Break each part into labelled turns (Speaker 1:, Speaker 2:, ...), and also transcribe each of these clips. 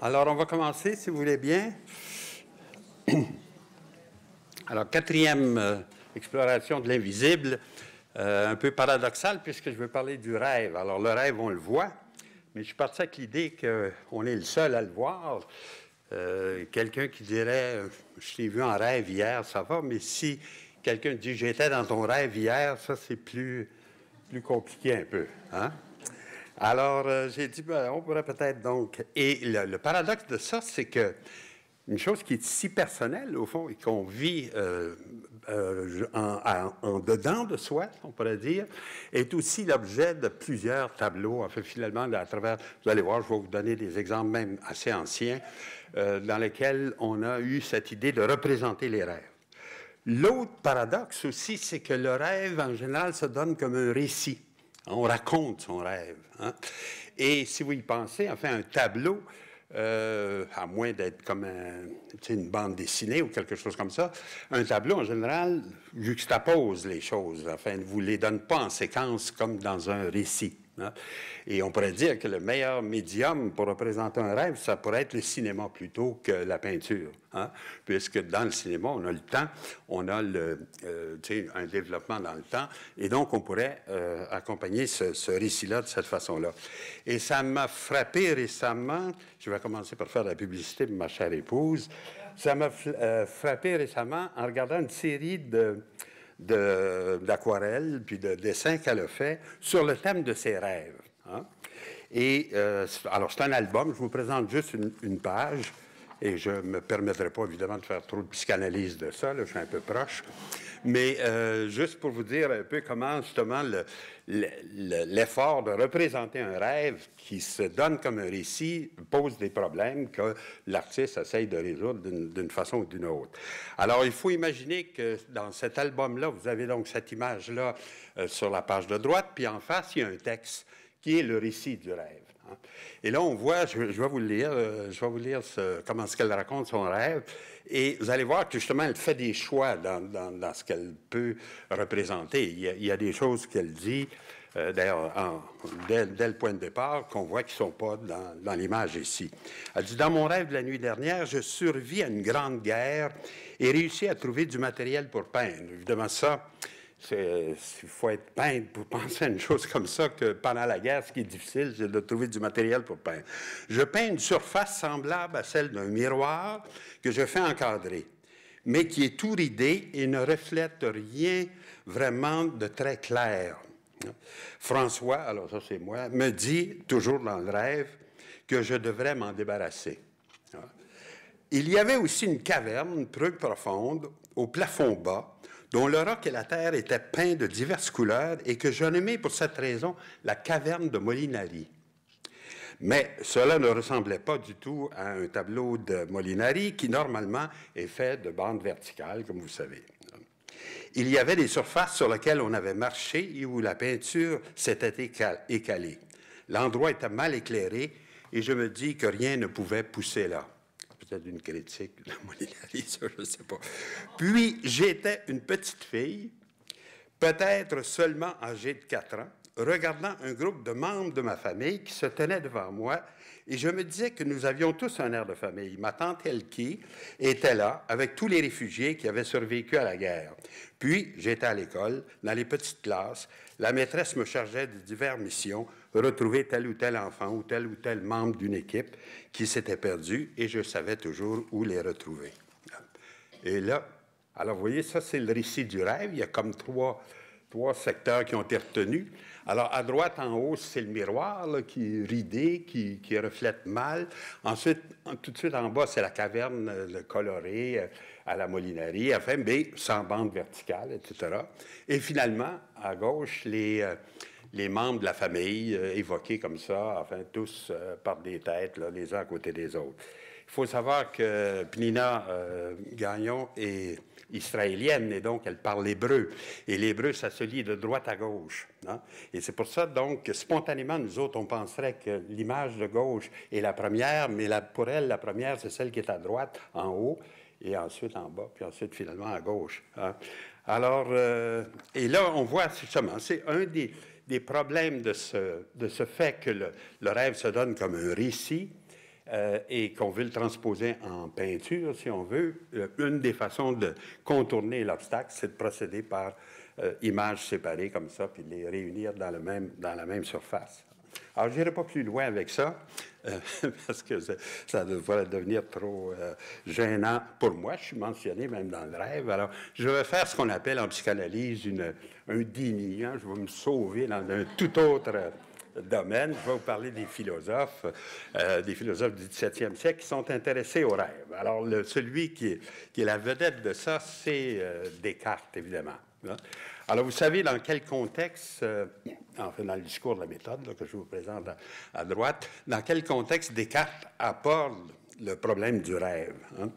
Speaker 1: Alors, on va commencer, si vous voulez bien. Alors, quatrième exploration de l'invisible, un peu paradoxale, puisque je veux parler du rêve. Alors, le rêve, on le voit, mais je suis parti avec l'idée qu'on est le seul à le voir. Quelqu'un qui dirait « Je t'ai vu en rêve hier, ça va », mais si quelqu'un dit « J'étais dans ton rêve hier », ça, c'est plus compliqué un peu, hein? Alors, j'ai dit, ben, on pourrait peut-être donc... Et le paradoxe de ça, c'est que une chose qui est si personnelle, au fond, et qu'on vit en dedans de soi, on pourrait dire, est aussi l'objet de plusieurs tableaux. Enfin, finalement, à travers... Vous allez voir, je vais vous donner des exemples même assez anciens, dans lesquels on a eu cette idée de représenter les rêves. L'autre paradoxe aussi, c'est que le rêve, en général, se donne comme un récit. On raconte son rêve. Hein? Et si vous y pensez, enfin, un tableau, à moins d'être comme une bande dessinée ou quelque chose comme ça, un tableau, en général, juxtapose les choses. Enfin, ne vous les donne pas en séquence comme dans un récit. Hein? Et on pourrait dire que le meilleur médium pour représenter un rêve, ça pourrait être le cinéma plutôt que la peinture. Hein? Puisque dans le cinéma, on a le temps, on a un développement dans le temps, et donc on pourrait accompagner ce récit-là de cette façon-là. Et ça m'a frappé récemment, je vais commencer par faire de la publicité pour ma chère épouse, ça m'a frappé récemment en regardant une série d'aquarelles puis de dessins qu'elle a fait sur le thème de ses rêves. Hein? Et alors, c'est un album, je vous présente juste une page, et je ne me permettrai pas, évidemment, de faire trop de psychanalyse de ça, là, je suis un peu proche, mais juste pour vous dire un peu comment, justement, l'effort de représenter un rêve qui se donne comme un récit pose des problèmes que l'artiste essaye de résoudre d'une façon ou d'une autre. Alors, il faut imaginer que dans cet album-là, vous avez donc cette image-là sur la page de droite, puis en face, il y a un texte qui est le récit du rêve. Hein. Et là, on voit, je vais vous le lire, comment est-ce qu'elle raconte son rêve, et vous allez voir que justement, elle fait des choix dans ce qu'elle peut représenter. Il y a des choses qu'elle dit, d'ailleurs, dès le point de départ, qu'on voit qui ne sont pas dans l'image ici. Elle dit « Dans mon rêve de la nuit dernière, je survis à une grande guerre et réussis à trouver du matériel pour peindre. » Évidemment, ça... Il faut être peintre pour penser à une chose comme ça, que pendant la guerre, ce qui est difficile, c'est de trouver du matériel pour peindre. Je peins une surface semblable à celle d'un miroir que je fais encadrer, mais qui est tout ridé et ne reflète rien vraiment de très clair. François, alors ça c'est moi, me dit, toujours dans le rêve, que je devrais m'en débarrasser. Il y avait aussi une caverne peu profonde, au plafond bas, dont le roc et la terre étaient peints de diverses couleurs et que je nommais pour cette raison la caverne de Molinari. Mais cela ne ressemblait pas du tout à un tableau de Molinari qui, normalement, est fait de bandes verticales, comme vous savez. Il y avait des surfaces sur lesquelles on avait marché et où la peinture s'était écalée. L'endroit était mal éclairé et je me dis que rien ne pouvait pousser là. Peut-être une critique de Molinari, ça, je ne sais pas. Puis, j'étais une petite fille, peut-être seulement âgée de 4 ans, regardant un groupe de membres de ma famille qui se tenaient devant moi, et je me disais que nous avions tous un air de famille. Ma tante Elkie était là, avec tous les réfugiés qui avaient survécu à la guerre. Puis, j'étais à l'école, dans les petites classes. La maîtresse me chargeait de diverses missions, retrouver tel ou tel enfant ou tel membre d'une équipe qui s'était perdu, et je savais toujours où les retrouver. Et là, alors vous voyez, ça c'est le récit du rêve. Il y a comme trois secteurs qui ont été retenus. Alors, à droite, en haut, c'est le miroir là, qui est ridé, qui reflète mal. Ensuite, tout de suite en bas, c'est la caverne colorée à la Molinari, enfin, mais sans bande verticale, etc. Et finalement, à gauche, les membres de la famille, évoqués comme ça, enfin, tous par des têtes, là, les uns à côté des autres. Il faut savoir que Pnina Gagnon est israélienne, et donc elle parle l'hébreu. Et l'hébreu, ça se lit de droite à gauche. Hein? Et c'est pour ça, donc, que spontanément, nous autres, on penserait que l'image de gauche est la première, mais pour elle, la première, c'est celle qui est à droite, en haut, et ensuite en bas, puis ensuite, finalement, à gauche. Hein? Alors, et là, on voit, justement, c'est un des problèmes de ce fait que le rêve se donne comme un récit. et qu'on veut le transposer en peinture, si on veut, une des façons de contourner l'obstacle, c'est de procéder par images séparées comme ça, puis de les réunir dans la même surface. Alors, je n'irai pas plus loin avec ça, parce que ça devrait devenir trop gênant pour moi. Je suis mentionné même dans le rêve. Alors, je vais faire ce qu'on appelle en psychanalyse un déni. Hein? Je vais me sauver dans un tout autre domaine. Je vais vous parler des philosophes du XVIIe siècle qui sont intéressés au rêve. Alors, celui qui est la vedette de ça, c'est Descartes, évidemment. Hein? Alors, vous savez dans quel contexte, enfin dans le discours de la méthode là, que je vous présente à droite, dans quel contexte Descartes aborde le problème du rêve. Hein?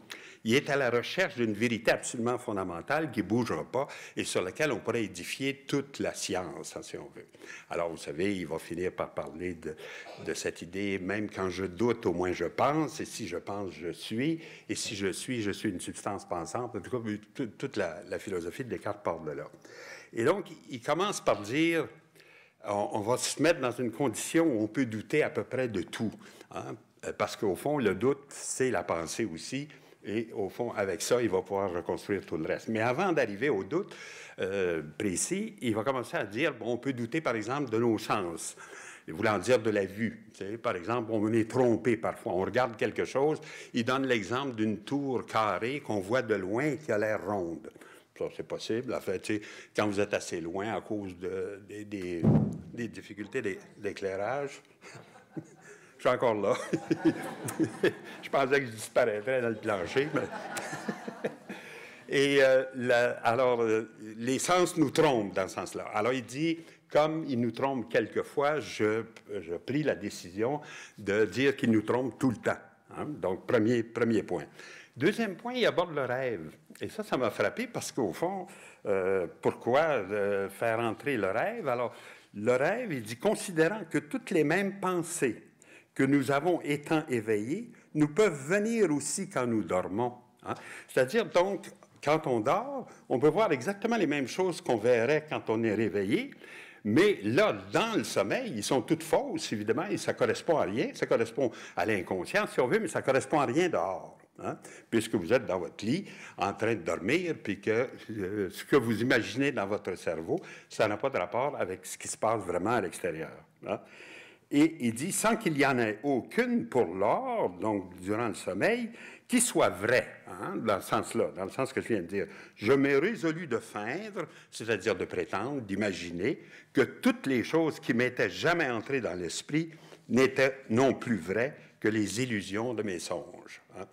Speaker 1: Il est à la recherche d'une vérité absolument fondamentale qui ne bougera pas et sur laquelle on pourrait édifier toute la science, hein, si on veut. Alors, vous savez, il va finir par parler de cette idée, même quand je doute, au moins je pense, et si je pense, je suis, et si je suis une substance pensante. En tout cas, toute la philosophie de Descartes part de là. Et donc, il commence par dire, on va se mettre dans une condition où on peut douter à peu près de tout, hein, parce qu'au fond, le doute, c'est la pensée aussi, et au fond, avec ça, il va pouvoir reconstruire tout le reste. Mais avant d'arriver au doute précis, il va commencer à dire, bon, on peut douter, par exemple, de nos sens, voulant dire de la vue. Tu sais, par exemple, on est trompé parfois. On regarde quelque chose, il donne l'exemple d'une tour carrée qu'on voit de loin qui a l'air ronde. Ça, c'est possible. En fait, tu sais, quand vous êtes assez loin à cause des difficultés d'éclairage... Je suis encore là. Je pensais que je disparaîtrais dans le plancher. Mais... Et alors, les sens nous trompent dans ce sens-là. Alors, il dit, comme il nous trompe quelquefois, je pris la décision de dire qu'il nous trompe tout le temps. Hein? Donc, premier point. Deuxième point, il aborde le rêve. Et ça m'a frappé parce qu'au fond, pourquoi faire entrer le rêve? Alors, le rêve, il dit, considérant que toutes les mêmes pensées que nous avons étant éveillés, nous peuvent venir aussi quand nous dormons. Hein? C'est-à-dire, donc, quand on dort, on peut voir exactement les mêmes choses qu'on verrait quand on est réveillé, mais là, dans le sommeil, ils sont toutes fausses, évidemment, et ça ne correspond à rien. Ça correspond à l'inconscient, si on veut, mais ça ne correspond à rien dehors. Hein? Puisque vous êtes dans votre lit, en train de dormir, puis que ce que vous imaginez dans votre cerveau, ça n'a pas de rapport avec ce qui se passe vraiment à l'extérieur. Hein? Et il dit, sans qu'il y en ait aucune pour l'or, donc durant le sommeil, qui soit vraie, hein, dans ce sens-là, dans le sens que je viens de dire. Je m'ai résolu de feindre, c'est-à-dire de prétendre, d'imaginer, que toutes les choses qui m'étaient jamais entrées dans l'esprit n'étaient non plus vraies que les illusions de mes songes. Hein.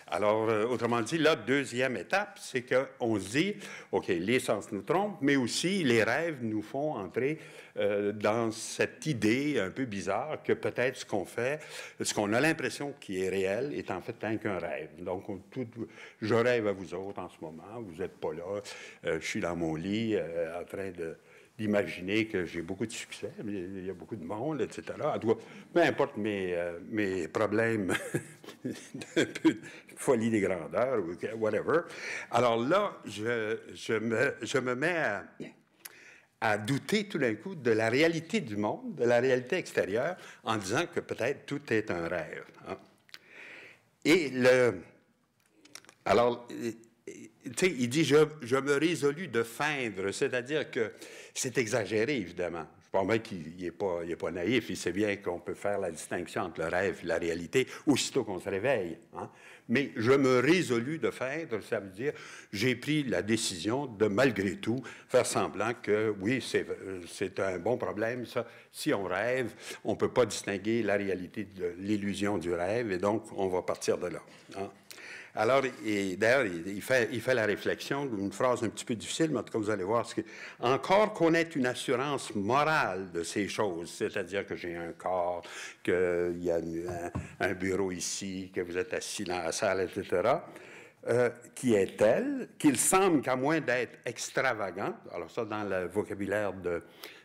Speaker 1: Alors, autrement dit, la deuxième étape, c'est qu'on se dit, OK, les sens nous trompent, mais aussi les rêves nous font entrer dans cette idée un peu bizarre que peut-être ce qu'on fait, ce qu'on a l'impression qui est réel, est en fait rien qu'un rêve. Donc, je rêve à vous autres en ce moment, vous n'êtes pas là, je suis dans mon lit en train d'imaginer que j'ai beaucoup de succès, il y a beaucoup de monde, etc. Peu importe mes problèmes d'un peu de folie des grandeurs, ou whatever. Alors là, je me mets à douter tout d'un coup de la réalité du monde, de la réalité extérieure, en disant que peut-être tout est un rêve. Hein. Et alors, tu sais, il dit, je me résolus de feindre, c'est-à-dire que c'est exagéré, évidemment. Je pense bien qu'il n'est pas naïf, il sait bien qu'on peut faire la distinction entre le rêve et la réalité aussitôt qu'on se réveille. Hein? Mais je me résolus de feindre, ça veut dire, j'ai pris la décision de, malgré tout, faire semblant que, oui, c'est un bon problème, ça. Si on rêve, on ne peut pas distinguer la réalité de l'illusion du rêve, et donc, on va partir de là. Hein? Alors, d'ailleurs, il fait la réflexion d'une phrase un petit peu difficile, mais en tout cas, vous allez voir. Encore qu'on ait une assurance morale de ces choses, c'est-à-dire que j'ai un corps, qu'il y a un bureau ici, que vous êtes assis dans la salle, etc., qui est telle qu'il semble qu'à moins d'être extravagant, alors ça, dans le vocabulaire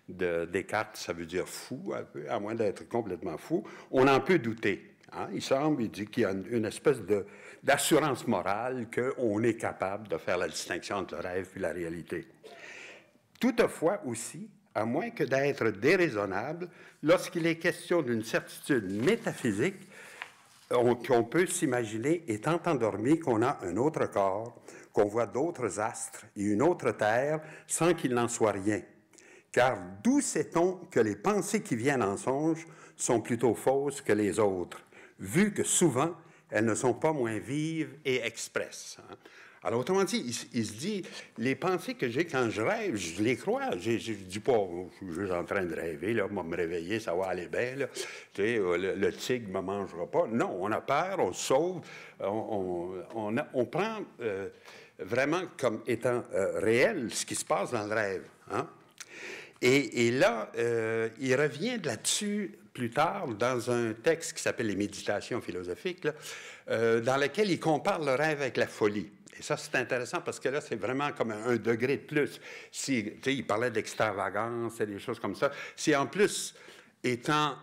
Speaker 1: de Descartes, ça veut dire fou, un peu, à moins d'être complètement fou, on en peut douter. Hein? Il dit qu'il y a une espèce d'assurance morale qu'on est capable de faire la distinction entre le rêve et la réalité. Toutefois aussi, à moins que d'être déraisonnable, lorsqu'il est question d'une certitude métaphysique, qu'on peut s'imaginer étant endormi qu'on a un autre corps, qu'on voit d'autres astres et une autre terre sans qu'il n'en soit rien. Car d'où sait-on que les pensées qui viennent en songe sont plutôt fausses que les autres, vu que souvent elles ne sont pas moins vives et expresses. Alors, autrement dit, il se dit, les pensées que j'ai quand je rêve, je les crois. Je ne dis pas, je suis juste en train de rêver, là, moi, me réveiller, ça va aller bien, là. Tu sais, le tigre ne me mangera pas. Non, on a peur, on se sauve, on prend vraiment comme étant réel ce qui se passe dans le rêve. Hein? Et là, il revient là-dessus plus tard dans un texte qui s'appelle « Les méditations philosophiques », là, dans lequel il compare le rêve avec la folie. Et ça, c'est intéressant parce que là, c'est vraiment comme un degré de plus. Si, tu sais, il parlait d'extravagance et des choses comme ça. Si en plus, étant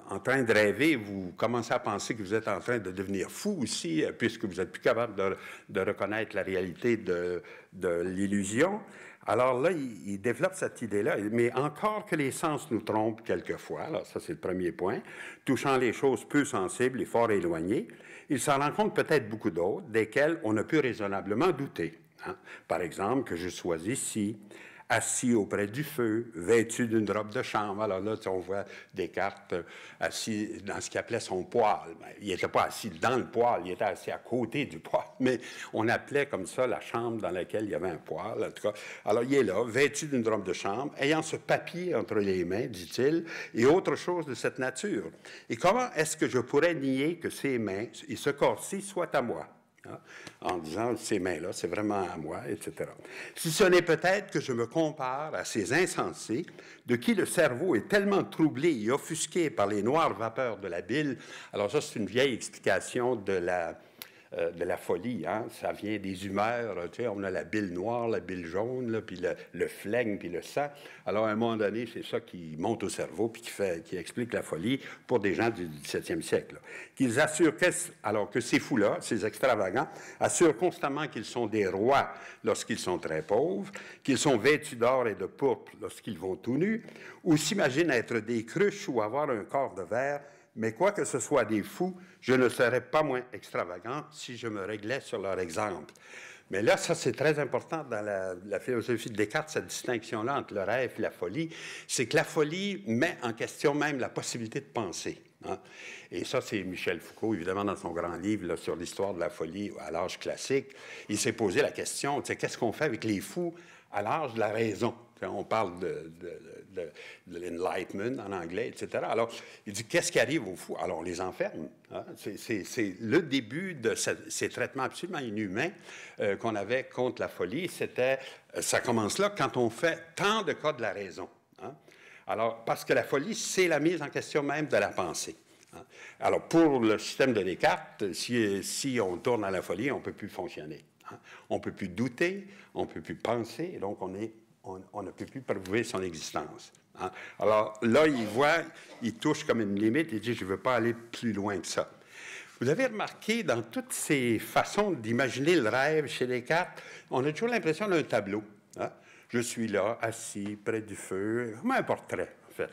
Speaker 1: en train de rêver, vous commencez à penser que vous êtes en train de devenir fou aussi, puisque vous n'êtes plus capable de reconnaître la réalité de l'illusion. Alors là, il développe cette idée-là. Mais encore que les sens nous trompent quelquefois, alors ça c'est le premier point, touchant les choses peu sensibles et fort éloignées, il s'en rencontre peut-être beaucoup d'autres, desquelles on ne peut raisonnablement douter. Hein? Par exemple, que je sois ici, assis auprès du feu, vêtu d'une robe de chambre. Alors là, on voit Descartes assis dans ce qu'il appelait son poêle. Il n'était pas assis dans le poêle, il était assis à côté du poêle, mais on appelait comme ça la chambre dans laquelle il y avait un poêle, en tout cas. Alors, il est là, vêtu d'une robe de chambre, ayant ce papier entre les mains, dit-il, et autre chose de cette nature. Et comment est-ce que je pourrais nier que ces mains et ce corps-ci soient à moi? Hein, en disant, ces mains-là, c'est vraiment à moi, etc. Si ce n'est peut-être que je me compare à ces insensés de qui le cerveau est tellement troublé et offusqué par les noires vapeurs de la bile. Alors ça, c'est une vieille explication de la folie. Hein? Ça vient des humeurs. Tu sais, on a la bile noire, la bile jaune, là, puis le flegme, puis le sang. Alors, à un moment donné, c'est ça qui monte au cerveau puis qui explique la folie pour des gens du XVIIe siècle. Qu'ils assurent alors que ces fous-là, ces extravagants, assurent constamment qu'ils sont des rois lorsqu'ils sont très pauvres, qu'ils sont vêtus d'or et de pourpre lorsqu'ils vont tout nus, ou s'imaginent être des cruches ou avoir un corps de verre. Mais quoi que ce soit des fous, je ne serais pas moins extravagant si je me réglais sur leur exemple. Mais là, ça, c'est très important dans la philosophie de Descartes, cette distinction-là entre le rêve et la folie. C'est que la folie met en question même la possibilité de penser. Hein? Et ça, c'est Michel Foucault, évidemment, dans son grand livre là, sur l'histoire de la folie à l'âge classique. Il s'est posé la question, qu'est-ce qu'on fait avec les fous à l'âge de la raison? On parle de l'enlightenment en anglais, etc. Alors, il dit, qu'est-ce qui arrive aux fous? Alors, on les enferme. Hein? C'est le début de ces traitements absolument inhumains qu'on avait contre la folie. Ça commence là quand on fait tant de cas de la raison. Hein? Alors, parce que la folie, c'est la mise en question même de la pensée. Hein? Alors, pour le système de Descartes, si on tourne à la folie, on ne peut plus fonctionner. Hein? On ne peut plus douter, on ne peut plus penser, et donc on ne peut plus prouver son existence. Hein? Alors là, il touche comme une limite, il dit, je ne veux pas aller plus loin que ça. Vous avez remarqué, dans toutes ces façons d'imaginer le rêve chez Descartes, on a toujours l'impression d'un tableau. Hein? Je suis là, assis, près du feu, comme un portrait, en fait.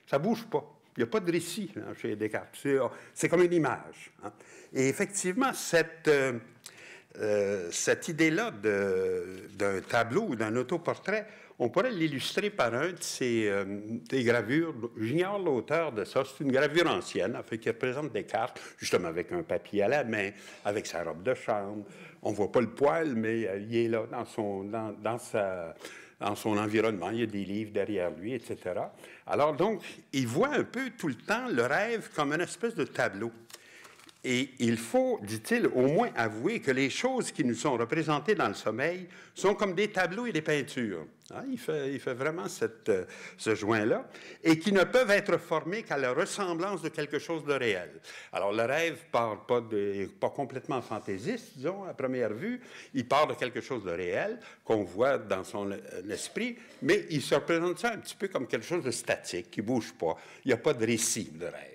Speaker 1: Ça ne bouge pas. Il n'y a pas de récit hein, chez Descartes. C'est comme une image. Hein? Et effectivement, cette idée-là d'un tableau ou d'un autoportrait, on pourrait l'illustrer par un de des gravures. J'ignore l'auteur de ça. C'est une gravure ancienne, en fait, qui représente Descartes, justement avec un papier à la main, avec sa robe de chambre. On ne voit pas le poil, mais il est là dans son environnement. Il y a des livres derrière lui, etc. Alors donc, il voit un peu tout le temps le rêve comme une espèce de tableau. Et il faut, dit-il, au moins avouer que les choses qui nous sont représentées dans le sommeil sont comme des tableaux et des peintures. Hein? Il fait vraiment ce joint-là. Et qui ne peuvent être formés qu'à la ressemblance de quelque chose de réel. Alors, le rêve part pas complètement fantaisiste, disons, à première vue. Il part de quelque chose de réel qu'on voit dans son esprit, mais il se représente ça un petit peu comme quelque chose de statique, qui ne bouge pas. Il n'y a pas de récit de rêve.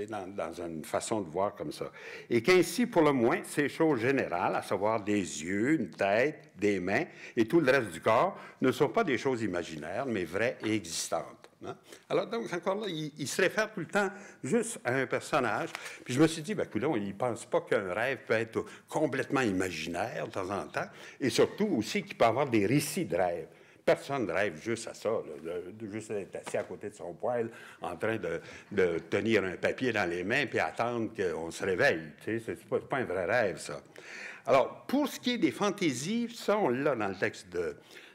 Speaker 1: Dans une façon de voir comme ça. Et qu'ainsi, pour le moins, ces choses générales, à savoir des yeux, une tête, des mains et tout le reste du corps, ne sont pas des choses imaginaires, mais vraies et existantes. Hein? Alors, donc, encore là, il se réfère tout le temps juste à un personnage. Puis je me suis dit, ben, coudonc, il ne pense pas qu'un rêve peut être complètement imaginaire de temps en temps, et surtout aussi qu'il peut avoir des récits de rêve. Personne ne rêve juste à ça, là, juste être assis à côté de son poêle en train de tenir un papier dans les mains puis attendre qu'on se réveille. Tu sais, c'est pas un vrai rêve, ça. Alors, pour ce qui est des fantaisies, ça, on l'a dans le texte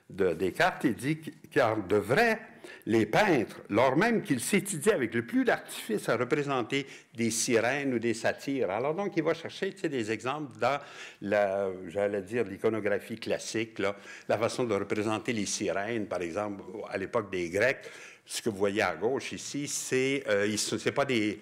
Speaker 1: de Descartes. Il dit car de vrai, les peintres, lors même qu'ils s'étudient avec le plus d'artifice à représenter des sirènes ou des satyres. Alors donc, il va chercher des exemples dans, j'allais dire, l'iconographie classique, là, la façon de représenter les sirènes, par exemple, à l'époque des Grecs. Ce que vous voyez à gauche ici, c'est pas des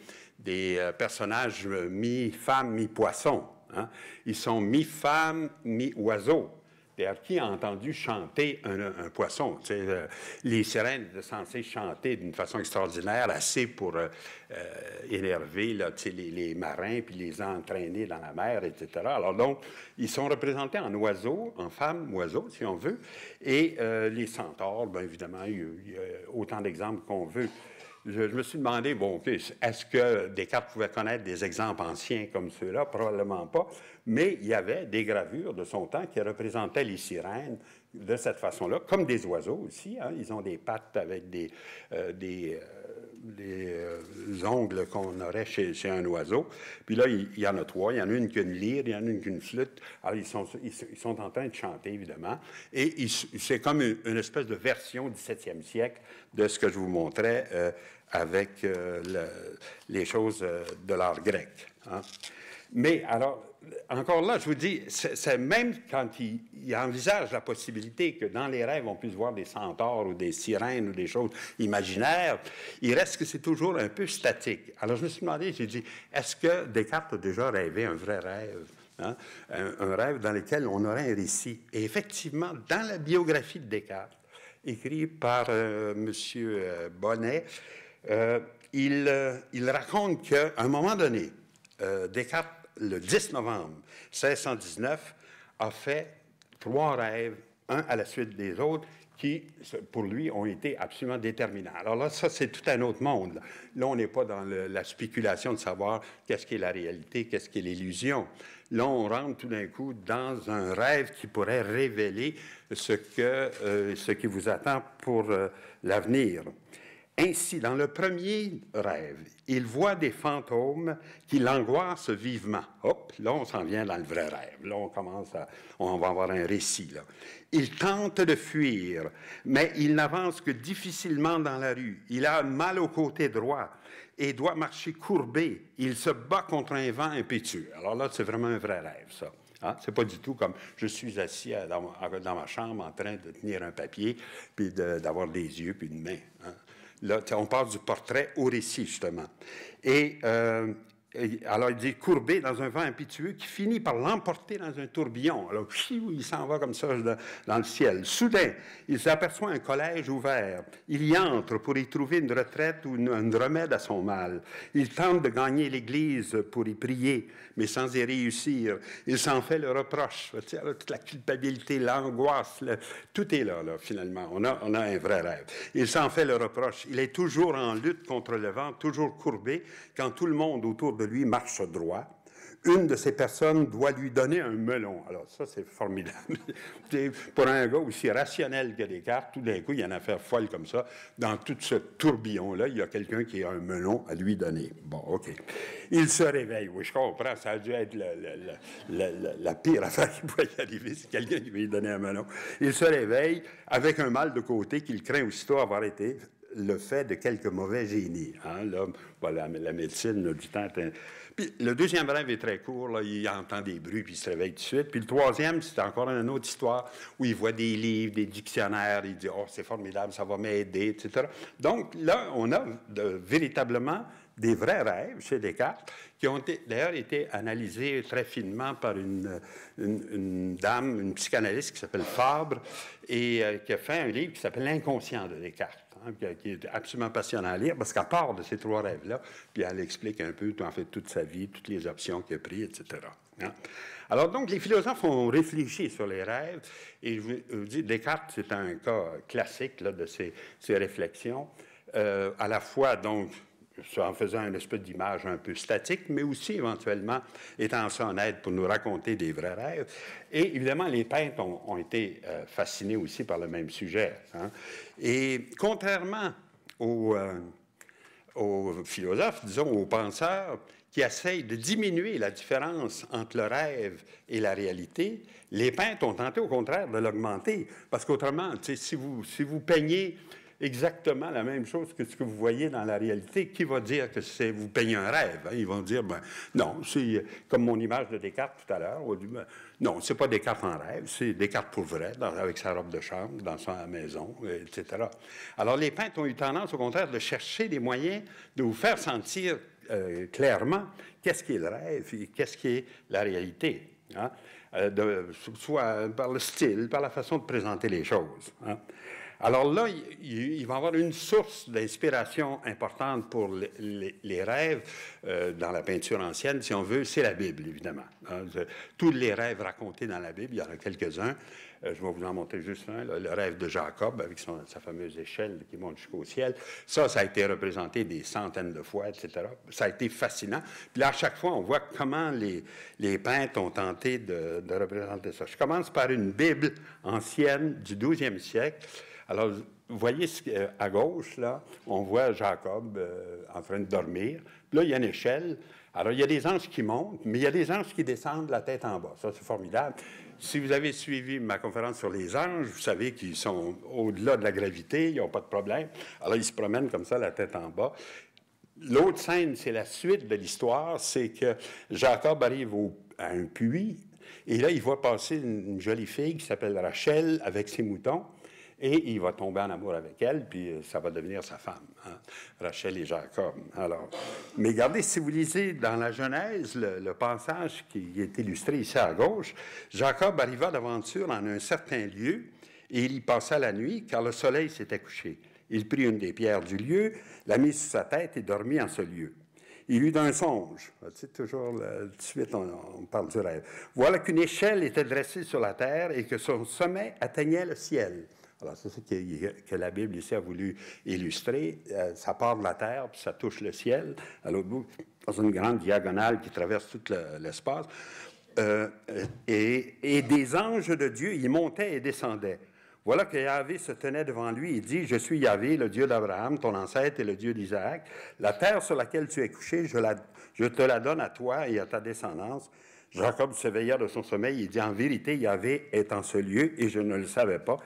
Speaker 1: personnages mi-femme, mi-poisson. Hein? Ils sont mi-femme, mi-oiseau. D'ailleurs, qui a entendu chanter un poisson? Tu sais, les sirènes étaient censées chanter d'une façon extraordinaire, assez pour énerver là, tu sais, les marins, puis les entraîner dans la mer, etc. Alors donc, ils sont représentés en oiseaux, en femmes, oiseaux, si on veut, et les centaures, bien évidemment, il y a autant d'exemples qu'on veut. Je me suis demandé, bon, OK, est-ce que Descartes pouvait connaître des exemples anciens comme ceux-là? Probablement pas. Mais il y avait des gravures de son temps qui représentaient les sirènes de cette façon-là, comme des oiseaux aussi. Hein? Ils ont des pattes avec des ongles qu'on aurait chez un oiseau. Puis là, il y en a trois. Il y en a une qui a une lyre, il y en a une qui a une flûte. Alors, ils sont en train de chanter, évidemment. Et c'est comme une espèce de version du 17e siècle de ce que je vous montrais avec les choses de l'art grec. Hein? Mais alors, encore là, je vous dis, c'est même quand il envisage la possibilité que dans les rêves, on puisse voir des centaures ou des sirènes ou des choses imaginaires, il reste que c'est toujours un peu statique. Alors, je me suis demandé, j'ai dit, est-ce que Descartes a déjà rêvé un vrai rêve? Hein? Un rêve dans lequel on aurait un récit. Et effectivement, dans la biographie de Descartes, écrite par M. Bonnet, il raconte qu'à un moment donné, Descartes, le 10 novembre 1619, a fait 3 rêves, un à la suite des autres, qui, pour lui, ont été absolument déterminants. Alors là, ça, c'est tout un autre monde. Là, on n'est pas dans la spéculation de savoir qu'est-ce qui est la réalité, qu'est-ce qui est l'illusion. Là, on rentre tout d'un coup dans un rêve qui pourrait révéler ce qui vous attend pour l'avenir. Ainsi, dans le premier rêve, il voit des fantômes qui l'angoissent vivement. Hop, là, on s'en vient dans le vrai rêve. Là, on va avoir un récit, là. Il tente de fuir, mais il n'avance que difficilement dans la rue. Il a mal au côté droit et doit marcher courbé. Il se bat contre un vent impétueux. Alors là, c'est vraiment un vrai rêve, ça. Hein? C'est pas du tout comme je suis assis dans ma chambre en train de tenir un papier, puis d'avoir des yeux, puis une main. Hein? Là, on passe du portrait au récit, justement. Et alors, il dit courbé dans un vent impétueux qui finit par l'emporter dans un tourbillon. Alors, il s'en va comme ça dans le ciel. Soudain, il s'aperçoit un collège ouvert. Il y entre pour y trouver une retraite ou un remède à son mal. Il tente de gagner l'église pour y prier, mais sans y réussir. Il s'en fait le reproche. Tu sais, toute la culpabilité, l'angoisse, tout est là, finalement. On a un vrai rêve. Il s'en fait le reproche. Il est toujours en lutte contre le vent, toujours courbé, quand tout le monde autour de lui marche droit. Une de ces personnes doit lui donner un melon. Alors ça, c'est formidable. Pour un gars aussi rationnel que Descartes, tout d'un coup, il y a une affaire folle comme ça. Dans tout ce tourbillon-là, il y a quelqu'un qui a un melon à lui donner. Bon, OK. Il se réveille. Oui, je comprends. Ça a dû être la pire affaire qui pouvait y arriver, c'est quelqu'un qui veut lui donner un melon. Il se réveille avec un mal de côté qu'il craint aussitôt avoir été le fait de quelques mauvais génies. Hein? Là, voilà, la médecine du temps... Puis le deuxième rêve est très court, là, il entend des bruits, puis il se réveille tout de suite. Puis le troisième, c'est encore une autre histoire où il voit des livres, des dictionnaires, il dit « Oh, c'est formidable, ça va m'aider, etc. » Donc là, on a véritablement des vrais rêves chez Descartes, qui ont d'ailleurs été analysés très finement par une dame, une psychanalyste qui s'appelle Fabre, et qui a fait un livre qui s'appelle « L'inconscient de Descartes ». Qui est absolument passionnant à lire, parce qu'à part de ces 3 rêves-là, puis elle explique un peu, en fait, toute sa vie, toutes les options qu'il a prises, etc. Hein? Alors, donc, les philosophes ont réfléchi sur les rêves, et je vous dis, Descartes, c'est un cas classique là, de ces réflexions. à la fois, donc, en faisant une espèce d'image un peu statique, mais aussi éventuellement étant ça en aide pour nous raconter des vrais rêves. Et évidemment, les peintres ont été fascinés aussi par le même sujet. Hein. Et contrairement aux philosophes, disons, aux penseurs, qui essayent de diminuer la différence entre le rêve et la réalité, les peintres ont tenté au contraire de l'augmenter. Parce qu'autrement, si vous peignez exactement la même chose que ce que vous voyez dans la réalité, qui va dire que vous peignez un rêve? Hein? Ils vont dire, ben, non, c'est comme mon image de Descartes tout à l'heure. Ben, non, c'est pas Descartes en rêve, c'est Descartes pour vrai, avec sa robe de chambre, dans sa maison, etc. Alors, les peintres ont eu tendance, au contraire, de chercher des moyens de vous faire sentir clairement qu'est-ce qui est le rêve et qu'est-ce qui est la réalité. Hein? Soit par le style, par la façon de présenter les choses. Hein? Alors là, il va y avoir une source d'inspiration importante pour les rêves dans la peinture ancienne, si on veut, c'est la Bible, évidemment. Hein. Tous les rêves racontés dans la Bible, il y en a quelques-uns. Je vais vous en montrer juste un, là, le rêve de Jacob, avec sa fameuse échelle qui monte jusqu'au ciel. Ça a été représenté des centaines de fois, etc. Ça a été fascinant. Puis là, à chaque fois, on voit comment les peintres ont tenté de représenter ça. Je commence par une Bible ancienne du 12e siècle. Alors, vous voyez à gauche, là, on voit Jacob en train de dormir. Puis là, il y a une échelle. Alors, il y a des anges qui montent, mais il y a des anges qui descendent la tête en bas. Ça, c'est formidable. Si vous avez suivi ma conférence sur les anges, vous savez qu'ils sont au-delà de la gravité, ils n'ont pas de problème. Alors, ils se promènent comme ça, la tête en bas. L'autre scène, c'est la suite de l'histoire, c'est que Jacob arrive à un puits, et là, il voit passer une jolie fille qui s'appelle Rachel avec ses moutons. Et il va tomber en amour avec elle, puis ça va devenir sa femme, hein, Rachel et Jacob. Alors, mais regardez, si vous lisez dans la Genèse, le passage qui est illustré ici à gauche, Jacob arriva d'aventure en un certain lieu, et il y passa la nuit, car le soleil s'était couché. Il prit une des pierres du lieu, la mit sur sa tête et dormit en ce lieu. Il eut un songe. Tu sais, toujours, tout de suite, on parle du rêve. Voilà qu'une échelle était dressée sur la terre et que son sommet atteignait le ciel. Alors, c'est ça que la Bible ici a voulu illustrer. Ça part de la terre, puis ça touche le ciel, à l'autre bout, dans une grande diagonale qui traverse tout l'espace. Et des anges de Dieu y montaient et descendaient. Voilà que Yahvé se tenait devant lui et dit, « Je suis Yahvé, le Dieu d'Abraham, ton ancêtre, et le Dieu d'Isaac. La terre sur laquelle tu es couché, je te la donne à toi et à ta descendance. » Jacob s'éveilla de son sommeil et dit, « En vérité, Yahvé est en ce lieu, et je ne le savais pas. »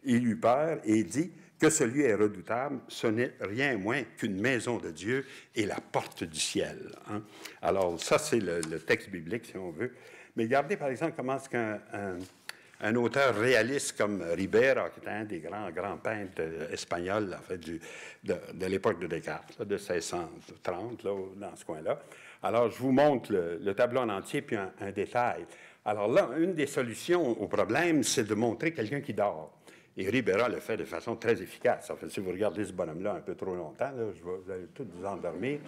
Speaker 1: Il eut peur et dit que ce lieu est redoutable, ce n'est rien moins qu'une maison de Dieu et la porte du ciel. Hein? Alors, ça, c'est le texte biblique, si on veut. Mais regardez, par exemple, comment est-ce qu'un auteur réaliste comme Ribera, qui était un des grands peintres espagnols en fait, de l'époque de Descartes, là, de 1630, là, dans ce coin-là. Alors, je vous montre le tableau en entier, puis un détail. Alors là, une des solutions au problème, c'est de montrer quelqu'un qui dort. Et Ribera le fait de façon très efficace. En fait, si vous regardez ce bonhomme-là un peu trop longtemps, là, vous allez tous vous endormir.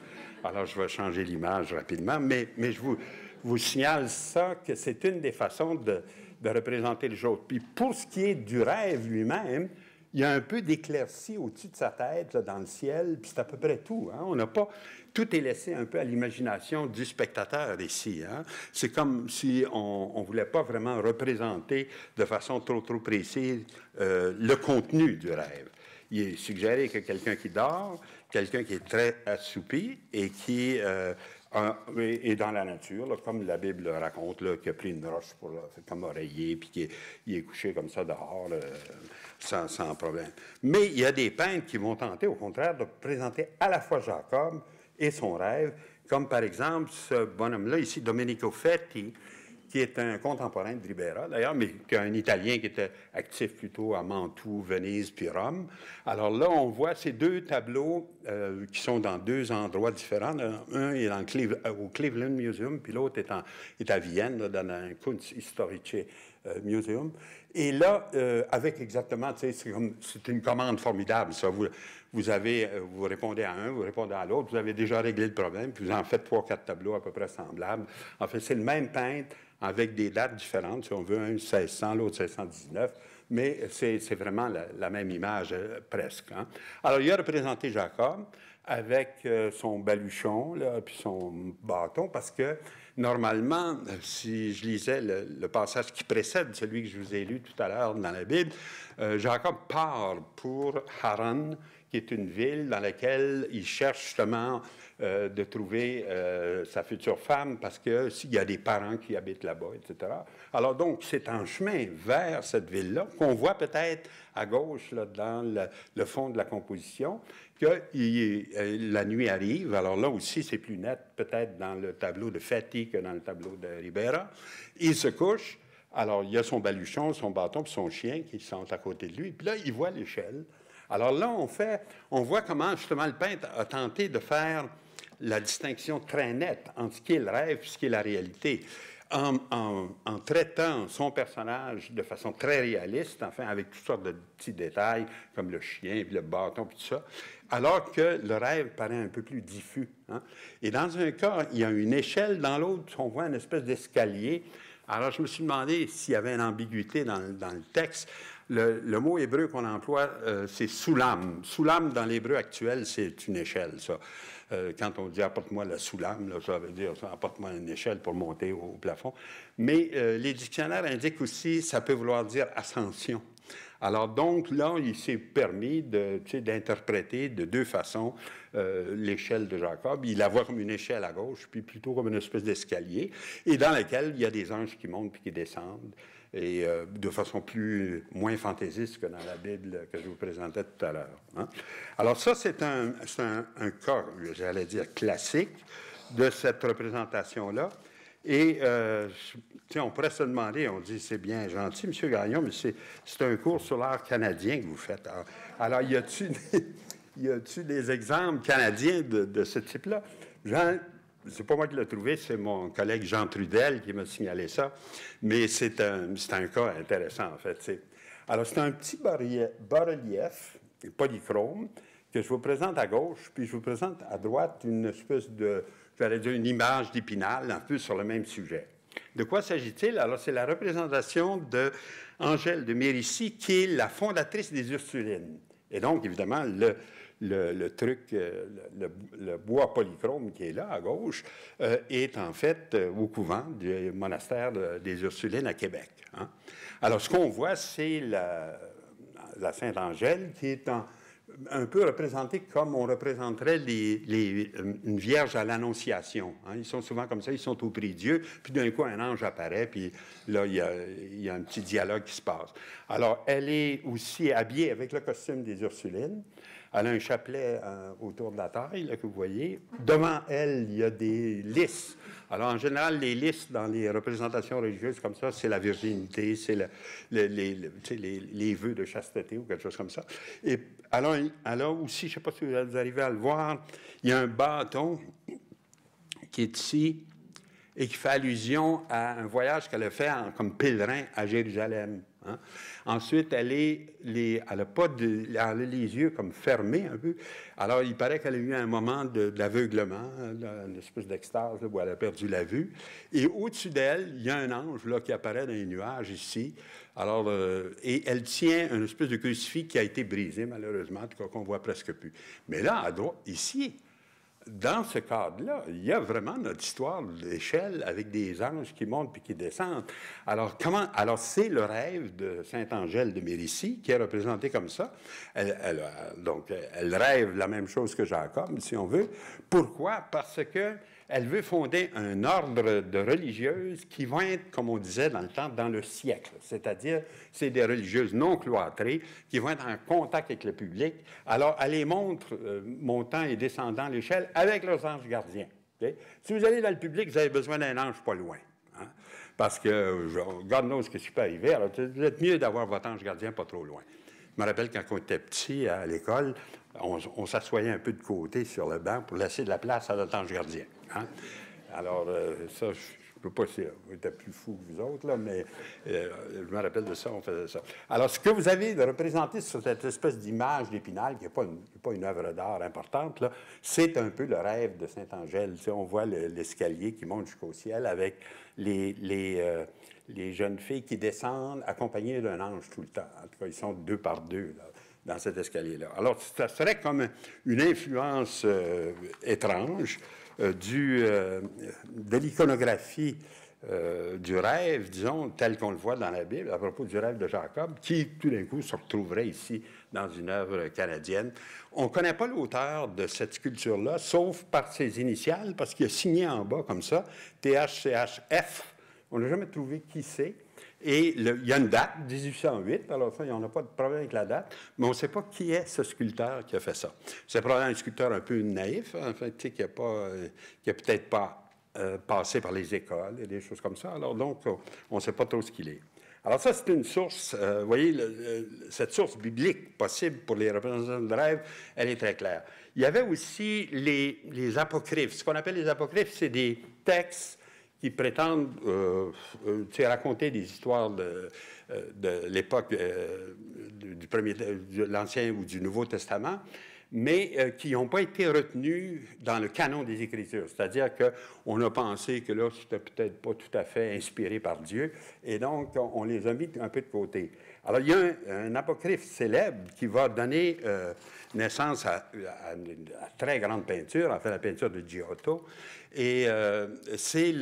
Speaker 1: Alors, je vais changer l'image rapidement, mais je vous signale ça, que c'est une des façons de représenter le jour. Puis pour ce qui est du rêve lui-même, il y a un peu d'éclaircie au-dessus de sa tête, là, dans le ciel, puis c'est à peu près tout. Hein? On n'a pas... Tout est laissé un peu à l'imagination du spectateur ici. Hein? C'est comme si on ne voulait pas vraiment représenter de façon trop précise le contenu du rêve. Il est suggéré que quelqu'un qui dort, quelqu'un qui est très assoupi et qui est dans la nature, là, comme la Bible le raconte, là, qui a pris une roche comme oreiller, puis qui est couché comme ça dehors, sans problème. Mais il y a des peintres qui vont tenter, au contraire, de présenter à la fois Jacob et son rêve, comme par exemple ce bonhomme-là ici, Domenico Fetti, qui est un contemporain de Ribera, d'ailleurs, mais qui est un Italien qui était actif plutôt à Mantoue, Venise, puis Rome. Alors là, on voit ces deux tableaux qui sont dans deux endroits différents. Un est au Cleveland Museum, puis l'autre est à Vienne, là, dans un Kunsthistorische Museum. Et là, avec exactement, tu sais, c'est une commande formidable, ça. Vous répondez à un, vous répondez à l'autre, vous avez déjà réglé le problème, puis vous en faites 3-4 tableaux à peu près semblables. En fait, c'est le même peintre avec des dates différentes. Si on veut, un 1600, l'autre 1619. mais c'est vraiment la même image, presque. Hein. Alors, il a représenté Jacob avec son baluchon, là, puis son bâton, parce que, normalement, si je lisais le passage qui précède celui que je vous ai lu tout à l'heure dans la Bible, Jacob part pour Haran, qui est une ville dans laquelle il cherche justement de trouver sa future femme, parce que s'il y a des parents qui habitent là-bas, etc. Alors donc, c'est en chemin vers cette ville-là, qu'on voit peut-être à gauche, là, dans le fond de la composition, que la nuit arrive. Alors là aussi, c'est plus net, peut-être dans le tableau de Fetti que dans le tableau de Ribera. Il se couche. Alors, il y a son baluchon, son bâton, puis son chien qui sont à côté de lui. Puis là, il voit l'échelle. Alors là, on voit comment, justement, le peintre a tenté de faire la distinction très nette entre ce qui est le rêve et ce qui est la réalité, en traitant son personnage de façon très réaliste, enfin, avec toutes sortes de petits détails, comme le chien, puis le bâton, puis tout ça, alors que le rêve paraît un peu plus diffus. Hein? Et dans un cas, il y a une échelle, dans l'autre, on voit une espèce d'escalier. Alors, je me suis demandé s'il y avait une ambiguïté dans le texte. Le mot hébreu qu'on emploie, c'est soulam. Soulam, dans l'hébreu actuel, c'est une échelle, ça. Quand on dit « apporte-moi la soulam », ça veut dire « apporte-moi une échelle pour monter au plafond ». Mais les dictionnaires indiquent aussi, ça peut vouloir dire « ascension ». Alors donc, là, il s'est permis d'interpréter de deux façons l'échelle de Jacob. Il la voit comme une échelle à gauche, puis plutôt comme une espèce d'escalier, et dans laquelle il y a des anges qui montent puis qui descendent, et de façon moins fantaisiste que dans la Bible que je vous présentais tout à l'heure. Hein? Alors ça, c'est un cas, j'allais dire, classique de cette représentation-là. Et on pourrait se demander, on dit, c'est bien gentil, M. Gagnon, mais c'est un cours sur l'art canadien que vous faites. Alors y a-t-il des exemples canadiens de ce type-là? C'est pas moi qui l'ai trouvé, c'est mon collègue Jean Trudel qui m'a signalé ça, mais c'est un cas intéressant, en fait. Alors, c'est un petit bas-relief polychrome que je vous présente à gauche, puis je vous présente à droite une espèce de, j'allais dire, une image d'Épinal, un peu sur le même sujet. De quoi s'agit-il? Alors, c'est la représentation d'Angèle de Mérici, qui est la fondatrice des Ursulines. Et donc, évidemment, le bois polychrome qui est là, à gauche, est en fait au couvent du monastère des Ursulines à Québec. Hein. Alors, ce qu'on voit, c'est la Sainte Angèle qui est un peu représentée comme on représenterait une vierge à l'Annonciation. Hein. Ils sont souvent comme ça, ils sont au prix de Dieu, puis d'un coup, un ange apparaît, puis là, il y a un petit dialogue qui se passe. Alors, elle est aussi habillée avec le costume des Ursulines. Elle a un chapelet autour de la taille, là, que vous voyez. Devant elle, il y a des lys. Alors, en général, les lys dans les représentations religieuses comme ça, c'est la virginité, c'est les vœux de chasteté ou quelque chose comme ça. Et alors aussi, je ne sais pas si vous arrivez à le voir, il y a un bâton qui est ici et qui fait allusion à un voyage qu'elle a fait comme pèlerin à Jérusalem. Hein. Ensuite, elle a les yeux comme fermés un peu. Alors, il paraît qu'elle a eu un moment d'aveuglement, une espèce d'extase où elle a perdu la vue. Et au-dessus d'elle, il y a un ange là, qui apparaît dans les nuages ici. Alors, et elle tient une espèce de crucifix qui a été brisé, malheureusement, en tout cas qu'on ne voit presque plus. Mais là, à droite, ici, dans ce cadre-là, il y a vraiment notre histoire d'échelle avec des anges qui montent puis qui descendent. Alors, c'est le rêve de Sainte Angèle de Mérici qui est représenté comme ça. Elle rêve la même chose que Jacob, si on veut. Pourquoi? Parce que elle veut fonder un ordre de religieuses qui vont être, comme on disait dans le temps, dans le siècle. C'est-à-dire, c'est des religieuses non cloîtrées qui vont être en contact avec le public. Alors, elle les montre montant et descendant l'échelle avec leurs anges gardiens. Okay? Si vous allez dans le public, vous avez besoin d'un ange pas loin. Hein? Parce que, God knows ce qui peut arriver. Alors, vous êtes mieux d'avoir votre ange gardien pas trop loin. Je me rappelle quand on était petit à l'école, on s'assoyait un peu de côté sur le banc pour laisser de la place à notre ange gardien. Hein? Alors, ça, je ne peux pas dire, vous êtes plus fous que vous autres, là, mais je me rappelle de ça, on faisait ça. Alors, ce que vous avez de représenté sur cette espèce d'image d'Épinal, qui n'est pas une œuvre d'art importante, là, c'est un peu le rêve de Sainte Angèle. Tu sais, on voit l'escalier qui monte jusqu'au ciel avec les les jeunes filles qui descendent accompagnées d'un ange tout le temps. En tout cas, ils sont 2 par 2 là, dans cet escalier-là. Alors, ça serait comme une influence étrange de l'iconographie du rêve, disons, tel qu'on le voit dans la Bible, à propos du rêve de Jacob, qui, tout d'un coup, se retrouverait ici dans une œuvre canadienne. On ne connaît pas l'auteur de cette sculpture-là, sauf par ses initiales, parce qu'il a signé en bas, comme ça, THCHF. On n'a jamais trouvé qui c'est. Et il y a une date, 1808, alors ça, on n'a pas de problème avec la date, mais on ne sait pas qui est ce sculpteur qui a fait ça. C'est probablement un sculpteur un peu naïf, en fait, qui n'a peut-être pas passé par les écoles et des choses comme ça. Alors donc, on ne sait pas trop ce qu'il est. Alors ça, c'est une source, vous voyez, cette source biblique possible pour les représentations de rêve, elle est très claire. Il y avait aussi les apocryphes. Ce qu'on appelle les apocryphes, c'est des textes qui prétendent raconter des histoires de l'époque de l'Ancien ou du Nouveau Testament, mais qui n'ont pas été retenus dans le canon des Écritures. C'est-à-dire qu'on a pensé que là, c'était peut-être pas tout à fait inspiré par Dieu, et donc on les a mis un peu de côté. Alors, il y a un apocryphe célèbre qui va donner naissance à une très grande peinture, en fait, la peinture de Giotto, et c'est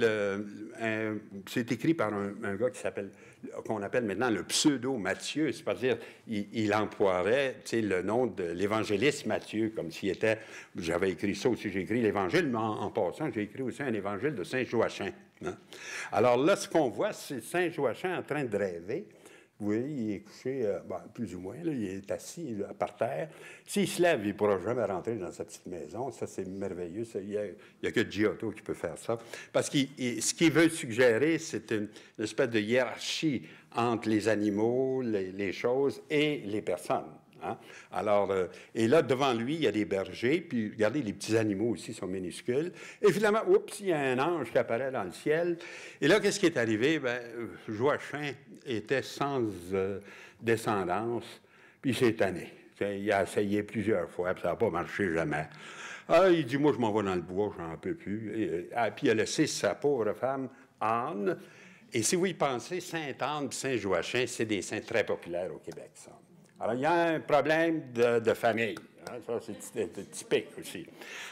Speaker 1: écrit par un gars qu'on appelle maintenant le pseudo-Matthieu, c'est-à-dire il emploierait le nom de l'évangéliste Matthieu, comme s'il était, j'avais écrit ça aussi, j'ai écrit l'Évangile, mais en passant, j'ai écrit aussi un évangile de Saint Joachim. Hein? Alors là, ce qu'on voit, c'est Saint Joachim en train de rêver. Vous voyez, il est couché, plus ou moins, là, il est assis là, par terre. S'il se lève, il ne pourra jamais rentrer dans sa petite maison. Ça, c'est merveilleux. Il n'y a que Giotto qui peut faire ça. Parce que ce qu'il veut suggérer, c'est une espèce de hiérarchie entre les animaux, les choses et les personnes. Hein? Alors, et là, devant lui, il y a des bergers, puis regardez, les petits animaux aussi sont minuscules. Et finalement, oups, il y a un ange qui apparaît dans le ciel. Et là, qu'est-ce qui est arrivé? Bien, Joachim était sans descendance, puis il s'est tanné. Il a essayé plusieurs fois, puis ça n'a pas marché jamais. Ah, il dit, moi, je m'en vais dans le bois, j'en peux plus. Puis il a laissé sa pauvre femme, Anne. Et si vous y pensez, Sainte-Anne et Saint-Joachim, c'est des saints très populaires au Québec, ça. Alors, il y a un problème de famille. Hein, ça, c'est typique aussi.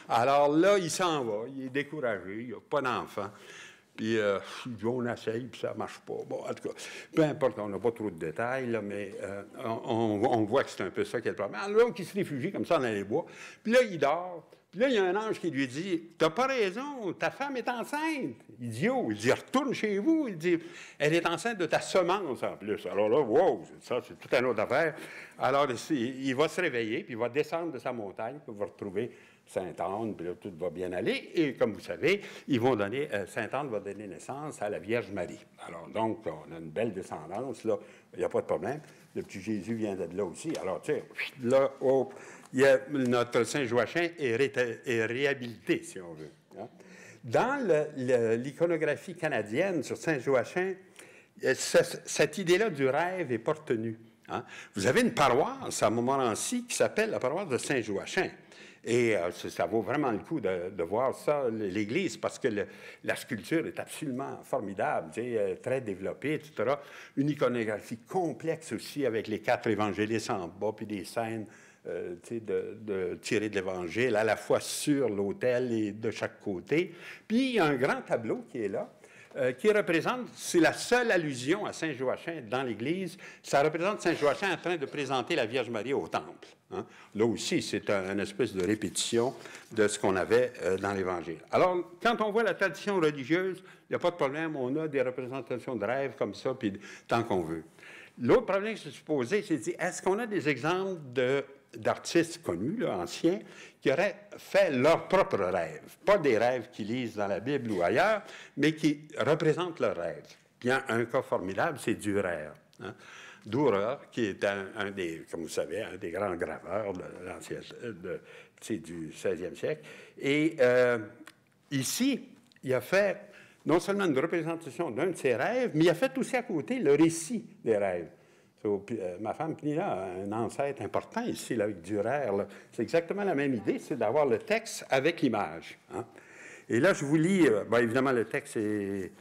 Speaker 1: Alors là, il s'en va, il est découragé, il n'a pas d'enfant. Puis, il dit, on essaye, puis ça ne marche pas. Bon, en tout cas, peu importe, on n'a pas trop de détails, là, mais on voit que c'est un peu ça qui est le problème. Alors, donc, il se réfugie comme ça dans les bois. Puis là, il dort. Puis là, il y a un ange qui lui dit, « T'as pas raison, ta femme est enceinte. » Il dit, « Oh, il dit, retourne chez vous. » Il dit, « Elle est enceinte de ta semence en plus. » Alors là, wow, ça, c'est toute une autre affaire. Alors, il va se réveiller, puis il va descendre de sa montagne, puis il va retrouver Sainte-Anne, puis là, tout va bien aller. Et comme vous savez, Sainte-Anne va donner naissance à la Vierge Marie. Alors, donc, on a une belle descendance, là, il n'y a pas de problème. Le petit Jésus vient de là aussi. Alors, tu sais, là, oh, notre Saint Joachim est réhabilité, si on veut. Hein. Dans l'iconographie canadienne sur Saint Joachim, cette idée-là du rêve n'est pas retenue. Hein. Vous avez une paroisse à Montmorency qui s'appelle la paroisse de Saint Joachim. Et ça vaut vraiment le coup de voir ça, l'Église, parce que la sculpture est absolument formidable, très développée, etc. Une iconographie complexe aussi, avec les 4 évangélistes en bas, puis des scènes tirées de l'Évangile, à la fois sur l'autel et de chaque côté. Puis, il y a un grand tableau qui est là, qui représente, c'est la seule allusion à Saint Joachim dans l'Église, ça représente Saint Joachim en train de présenter la Vierge Marie au Temple. Hein. Là aussi, c'est une espèce de répétition de ce qu'on avait dans l'Évangile. Alors, quand on voit la tradition religieuse, il n'y a pas de problème, on a des représentations de rêves comme ça, puis tant qu'on veut. L'autre problème que je me suis posé, c'est de dire, est-ce qu'on a des exemples d'artistes connus, là, anciens, qui auraient fait leurs propres rêves. Pas des rêves qu'ils lisent dans la Bible ou ailleurs, mais qui représentent leurs rêves. Il y a un cas formidable, c'est Dürer. Hein? Dürer, qui est un des, comme vous savez, un des grands graveurs du 16e siècle. Et ici, il a fait non seulement une représentation d'un de ses rêves, mais il a fait aussi à côté le récit des rêves. Ma femme Pnina a un ancêtre important ici, là, avec Dürer. C'est exactement la même idée, c'est d'avoir le texte avec l'image. Hein. Et là, je vous lis, évidemment, le texte est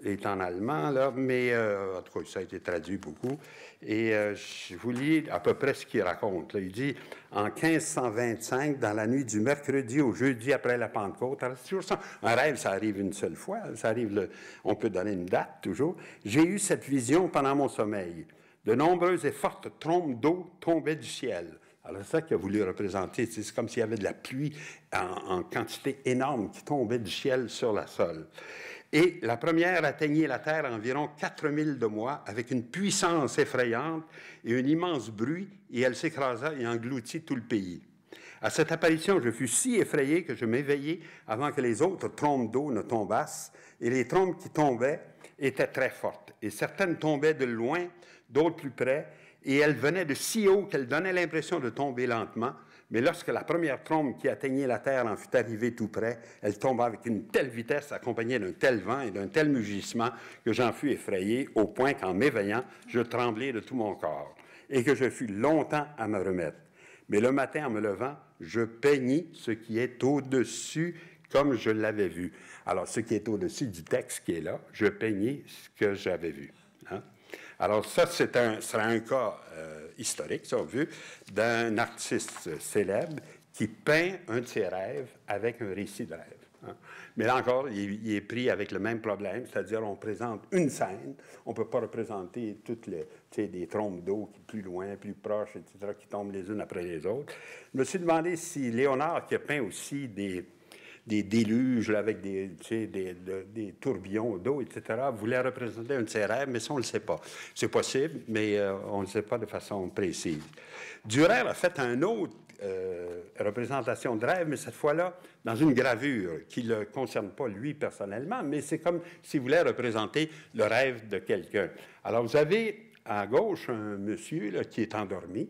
Speaker 1: est en allemand, là, mais en tout cas, ça a été traduit beaucoup. Et je vous lis à peu près ce qu'il raconte. Là. Il dit, en 1525, dans la nuit du mercredi au jeudi après la Pentecôte, alors c'est toujours ça. Un rêve, ça arrive une seule fois. Ça arrive, on peut donner une date, toujours. J'ai eu cette vision pendant mon sommeil. De nombreuses et fortes trombes d'eau tombaient du ciel. Alors, c'est ça qu'il a voulu représenter. C'est comme s'il y avait de la pluie en quantité énorme qui tombait du ciel sur la sol. Et la première atteignait la terre à environ 4000 de mois, avec une puissance effrayante et un immense bruit, et elle s'écrasa et engloutit tout le pays. À cette apparition, je fus si effrayé que je m'éveillai avant que les autres trombes d'eau ne tombassent, et les trombes qui tombaient étaient très fortes, et certaines tombaient de loin, d'autres plus près, et elles venaient de si haut qu'elles donnaient l'impression de tomber lentement, mais lorsque la première trombe qui atteignait la terre en fut arrivée tout près, elle tomba avec une telle vitesse, accompagnée d'un tel vent et d'un tel mugissement, que j'en fus effrayé, au point qu'en m'éveillant, je tremblai de tout mon corps, et que je fus longtemps à me remettre. Mais le matin, en me levant, je peignis ce qui est au-dessus, comme je l'avais vu. Alors, ce qui est au-dessus du texte qui est là, je peignis ce que j'avais vu. Hein? Alors, ça, sera un cas historique, ça, vu, d'un artiste célèbre qui peint un de ses rêves avec un récit de rêve. Hein. Mais là encore, il est pris avec le même problème, c'est-à-dire on présente une scène, on ne peut pas représenter toutes des trombes d'eau plus loin, plus proches, etc., qui tombent les unes après les autres. Je me suis demandé si Léonard, qui a peint aussi des déluges là, avec des tourbillons d'eau, etc., voulait représenter un de ses rêves, mais ça, on ne le sait pas. C'est possible, mais on ne le sait pas de façon précise. Dürer a fait une autre représentation de rêve, mais cette fois-là, dans une gravure qui ne le concerne pas lui personnellement, mais c'est comme s'il voulait représenter le rêve de quelqu'un. Alors, vous avez à gauche un monsieur là, qui est endormi.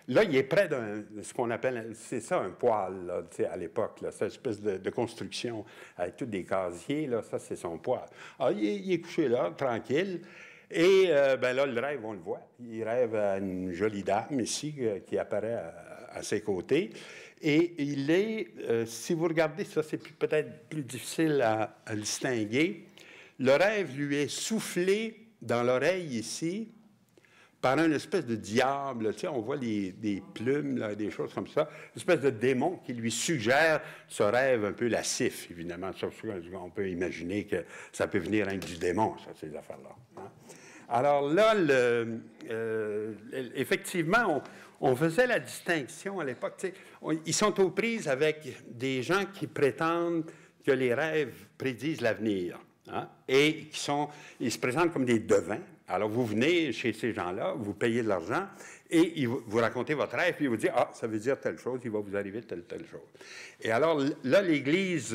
Speaker 1: Là, il est près de ce qu'on appelle, c'est ça, un poêle, là, à l'époque. C'est une espèce de construction avec tous des casiers. Là, ça, c'est son poêle. Alors, il est couché là, tranquille. Et ben là, le rêve, on le voit. Il rêve à une jolie dame ici qui apparaît à ses côtés. Et il est, si vous regardez ça, c'est peut-être plus difficile à distinguer. Le rêve lui est soufflé dans l'oreille ici, par une espèce de diable, tu sais, on voit des plumes, là, des choses comme ça, une espèce de démon qui lui suggère ce rêve un peu lascif, évidemment. On peut imaginer que ça peut venir avec du démon, ça, ces affaires-là. Hein? Alors là, effectivement, on faisait la distinction à l'époque. Tu sais, ils sont aux prises avec des gens qui prétendent que les rêves prédisent l'avenir. Hein? Et ils se présentent comme des devins. Alors, vous venez chez ces gens-là, vous payez de l'argent, et vous racontez votre rêve, puis ils vous disent « Ah, ça veut dire telle chose, il va vous arriver telle chose. » Et alors, là, l'Église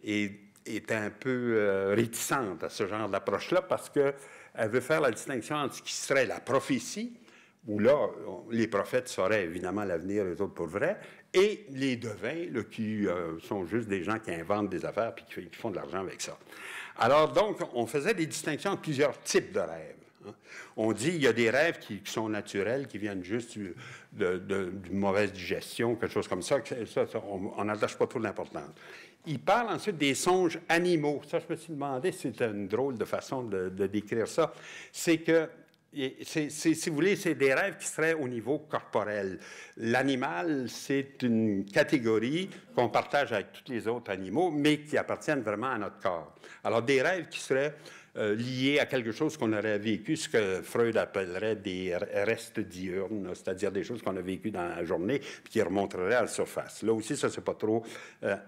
Speaker 1: est un peu réticente à ce genre d'approche-là, parce qu'elle veut faire la distinction entre ce qui serait la prophétie, où là, les prophètes sauraient évidemment l'avenir, les autres pour vrai, et les devins, là, qui sont juste des gens qui inventent des affaires puis qui font de l'argent avec ça. Alors, donc, on faisait des distinctions entre plusieurs types de rêves. Hein. On dit qu'il y a des rêves qui sont naturels, qui viennent juste d'une mauvaise digestion, quelque chose comme ça. On n'attache pas trop d'importance. Il parle ensuite des songes animaux. Ça, je me suis demandé, c'est une drôle de façon de décrire ça. C'est que si vous voulez, c'est des rêves qui seraient au niveau corporel. L'animal, c'est une catégorie qu'on partage avec tous les autres animaux, mais qui appartiennent vraiment à notre corps. Alors, des rêves qui seraient liés à quelque chose qu'on aurait vécu, ce que Freud appellerait des restes diurnes, c'est-à-dire des choses qu'on a vécues dans la journée puis qui remonteraient à la surface. Là aussi, ça, c'est pas trop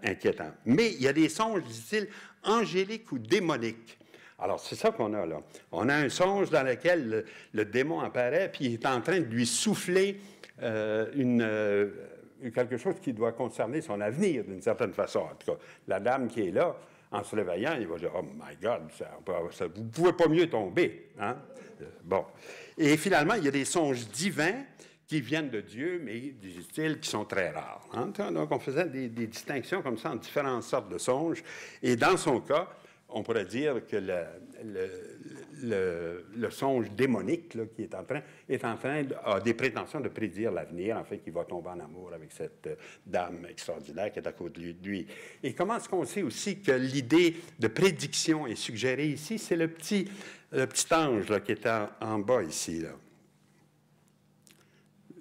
Speaker 1: inquiétant. Mais il y a des songes, dit-il, angéliques ou démoniques. Alors, c'est ça qu'on a là. On a un songe dans lequel le démon apparaît, puis il est en train de lui souffler quelque chose qui doit concerner son avenir, d'une certaine façon. En tout cas, la dame qui est là, en se réveillant, il va dire « Oh my God, vous ne pouvez pas mieux tomber. Hein? » Bon. Et finalement, il y a des songes divins qui viennent de Dieu, mais, disent-ils, qui sont très rares. Hein? Donc, on faisait des distinctions comme ça entre différentes sortes de songes. Et dans son cas, on pourrait dire que le songe démonique là, qui a des prétentions de prédire l'avenir, en fait, qu'il va tomber en amour avec cette dame extraordinaire qui est à côté de lui. Et comment est-ce qu'on sait aussi que l'idée de prédiction est suggérée ici? C'est le petit ange là, qui est en bas ici, là.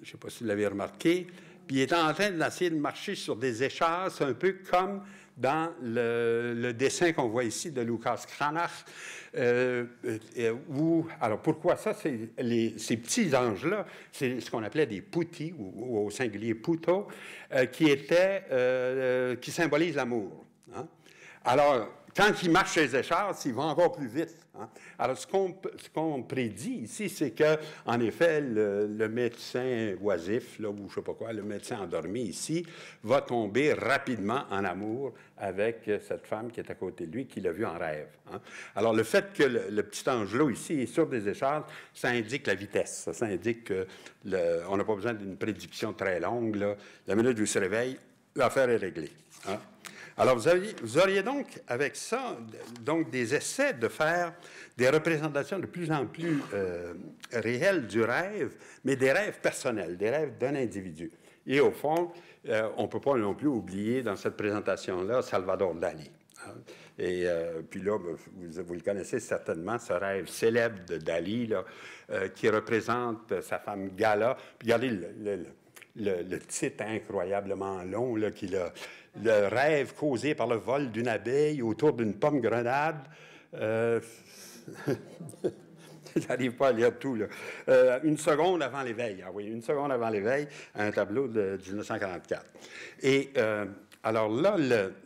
Speaker 1: Je ne sais pas si vous l'avez remarqué. Puis il est en train d'essayer de marcher sur des échasses, un peu comme dans le dessin qu'on voit ici de Lucas Cranach. Alors, pourquoi ça? Ces petits anges-là, c'est ce qu'on appelait des putti, ou au singulier puto, qui symbolisent l'amour. Hein? Alors, quand il marche sur les échasses, il va encore plus vite. Hein? Alors, ce qu'on prédit ici, c'est qu'en effet, le médecin oisif, là, ou je ne sais pas quoi, le médecin endormi ici, va tomber rapidement en amour avec cette femme qui est à côté de lui, qu'il a vue en rêve. Hein? Alors, le fait que le petit angelot ici est sur des échasses, ça indique la vitesse. Ça indique qu'on n'a pas besoin d'une prédiction très longue. Là. La minute où il se réveille, l'affaire est réglée. Hein? Alors, vous auriez donc, avec ça, donc des essais de faire des représentations de plus en plus réelles du rêve, mais des rêves personnels, des rêves d'un individu. Et au fond, on ne peut pas non plus oublier dans cette présentation-là Salvador Dali. Hein? Et puis là, vous le connaissez certainement, ce rêve célèbre de Dali, là, qui représente sa femme Gala. Puis regardez le titre incroyablement long, là, qu'il a. Le rêve causé par le vol d'une abeille autour d'une pomme grenade. J'arrive pas à lire tout, là. Une seconde avant l'éveil. Ah oui, une seconde avant l'éveil, un tableau de 1944. Et alors là,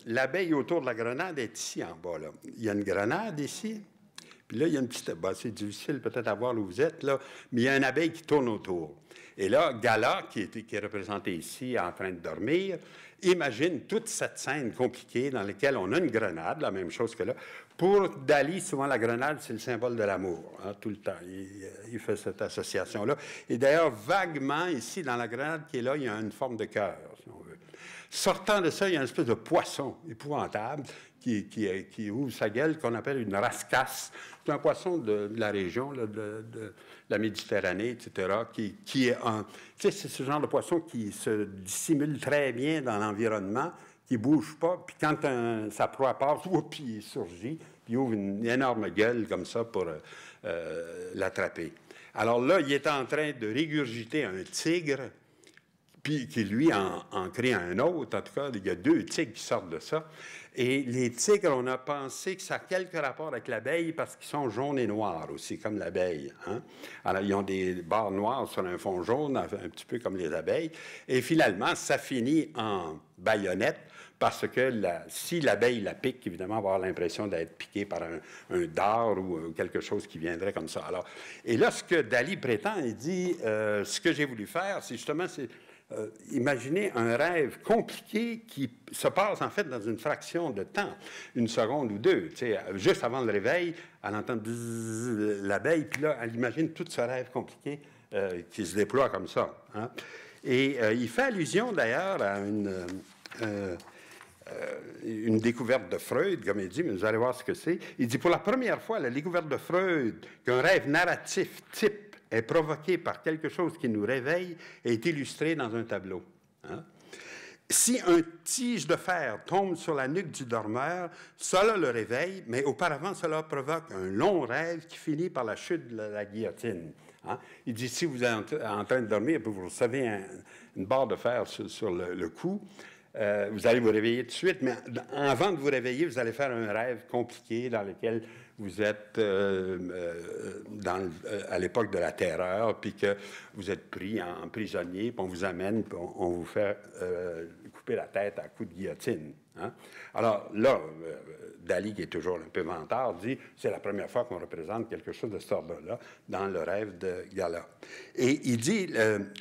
Speaker 1: l'abeille autour de la grenade est ici en bas, là. Il y a une grenade ici. Puis là, il y a une petite... Ben, c'est difficile peut-être à voir où vous êtes, là, mais il y a une abeille qui tourne autour. Et là, Gala, qui est représenté ici en train de dormir, imagine toute cette scène compliquée dans laquelle on a une grenade, la même chose que là. Pour Dali, souvent, la grenade, c'est le symbole de l'amour, hein, tout le temps. Il fait cette association-là. Et d'ailleurs, vaguement, ici, dans la grenade qui est là, il y a une forme de cœur, si on veut. Sortant de ça, il y a une espèce de poisson épouvantable qui ouvre sa gueule, qu'on appelle une rascasse. C'est un poisson de la région, là, de la Méditerranée, etc., qui est un... Tu sais, c'est ce genre de poisson qui se dissimule très bien dans l'environnement, qui ne bouge pas, puis quand sa proie passe, puis il surgit, puis il ouvre une énorme gueule comme ça pour l'attraper. Alors là, il est en train de régurgiter un tigre, puis qui, lui, en crée un autre. En tout cas, il y a 2 tigres qui sortent de ça. Et les tigres, on a pensé que ça a quelques rapports avec l'abeille parce qu'ils sont jaunes et noirs aussi, comme l'abeille. Hein? Alors, ils ont des barres noires sur un fond jaune, un petit peu comme les abeilles. Et finalement, ça finit en baïonnette parce que si l'abeille la pique, évidemment, on va avoir l'impression d'être piqué par un dard ou quelque chose qui viendrait comme ça. Alors, et là, ce que Dali prétend, il dit, ce que j'ai voulu faire, c'est justement... imaginez un rêve compliqué qui se passe en fait dans une fraction de temps, une seconde ou deux. Juste avant le réveil, elle entend l'abeille, puis là, elle imagine tout ce rêve compliqué qui se déploie comme ça. Hein? Et il fait allusion d'ailleurs à une découverte de Freud, comme il dit, mais vous allez voir ce que c'est. Il dit, pour la première fois, la découverte de Freud, qu'un rêve narratif type est provoqué par quelque chose qui nous réveille, est illustré dans un tableau. Hein? Si un tige de fer tombe sur la nuque du dormeur, cela le réveille, mais auparavant, cela provoque un long rêve qui finit par la chute de la guillotine. Hein? Il dit, si vous êtes en train de dormir, vous recevez une barre de fer sur le cou, vous allez vous réveiller tout de suite, mais avant de vous réveiller, vous allez faire un rêve compliqué dans lequel vous êtes à l'époque de la terreur, puis que vous êtes pris en prisonnier, puis on vous amène, puis on vous fait couper la tête à coups de guillotine. Hein? Alors là, Dali, qui est toujours un peu vantard, dit « c'est la première fois qu'on représente quelque chose de cet ordre-là dans le rêve de Gala ». Et il dit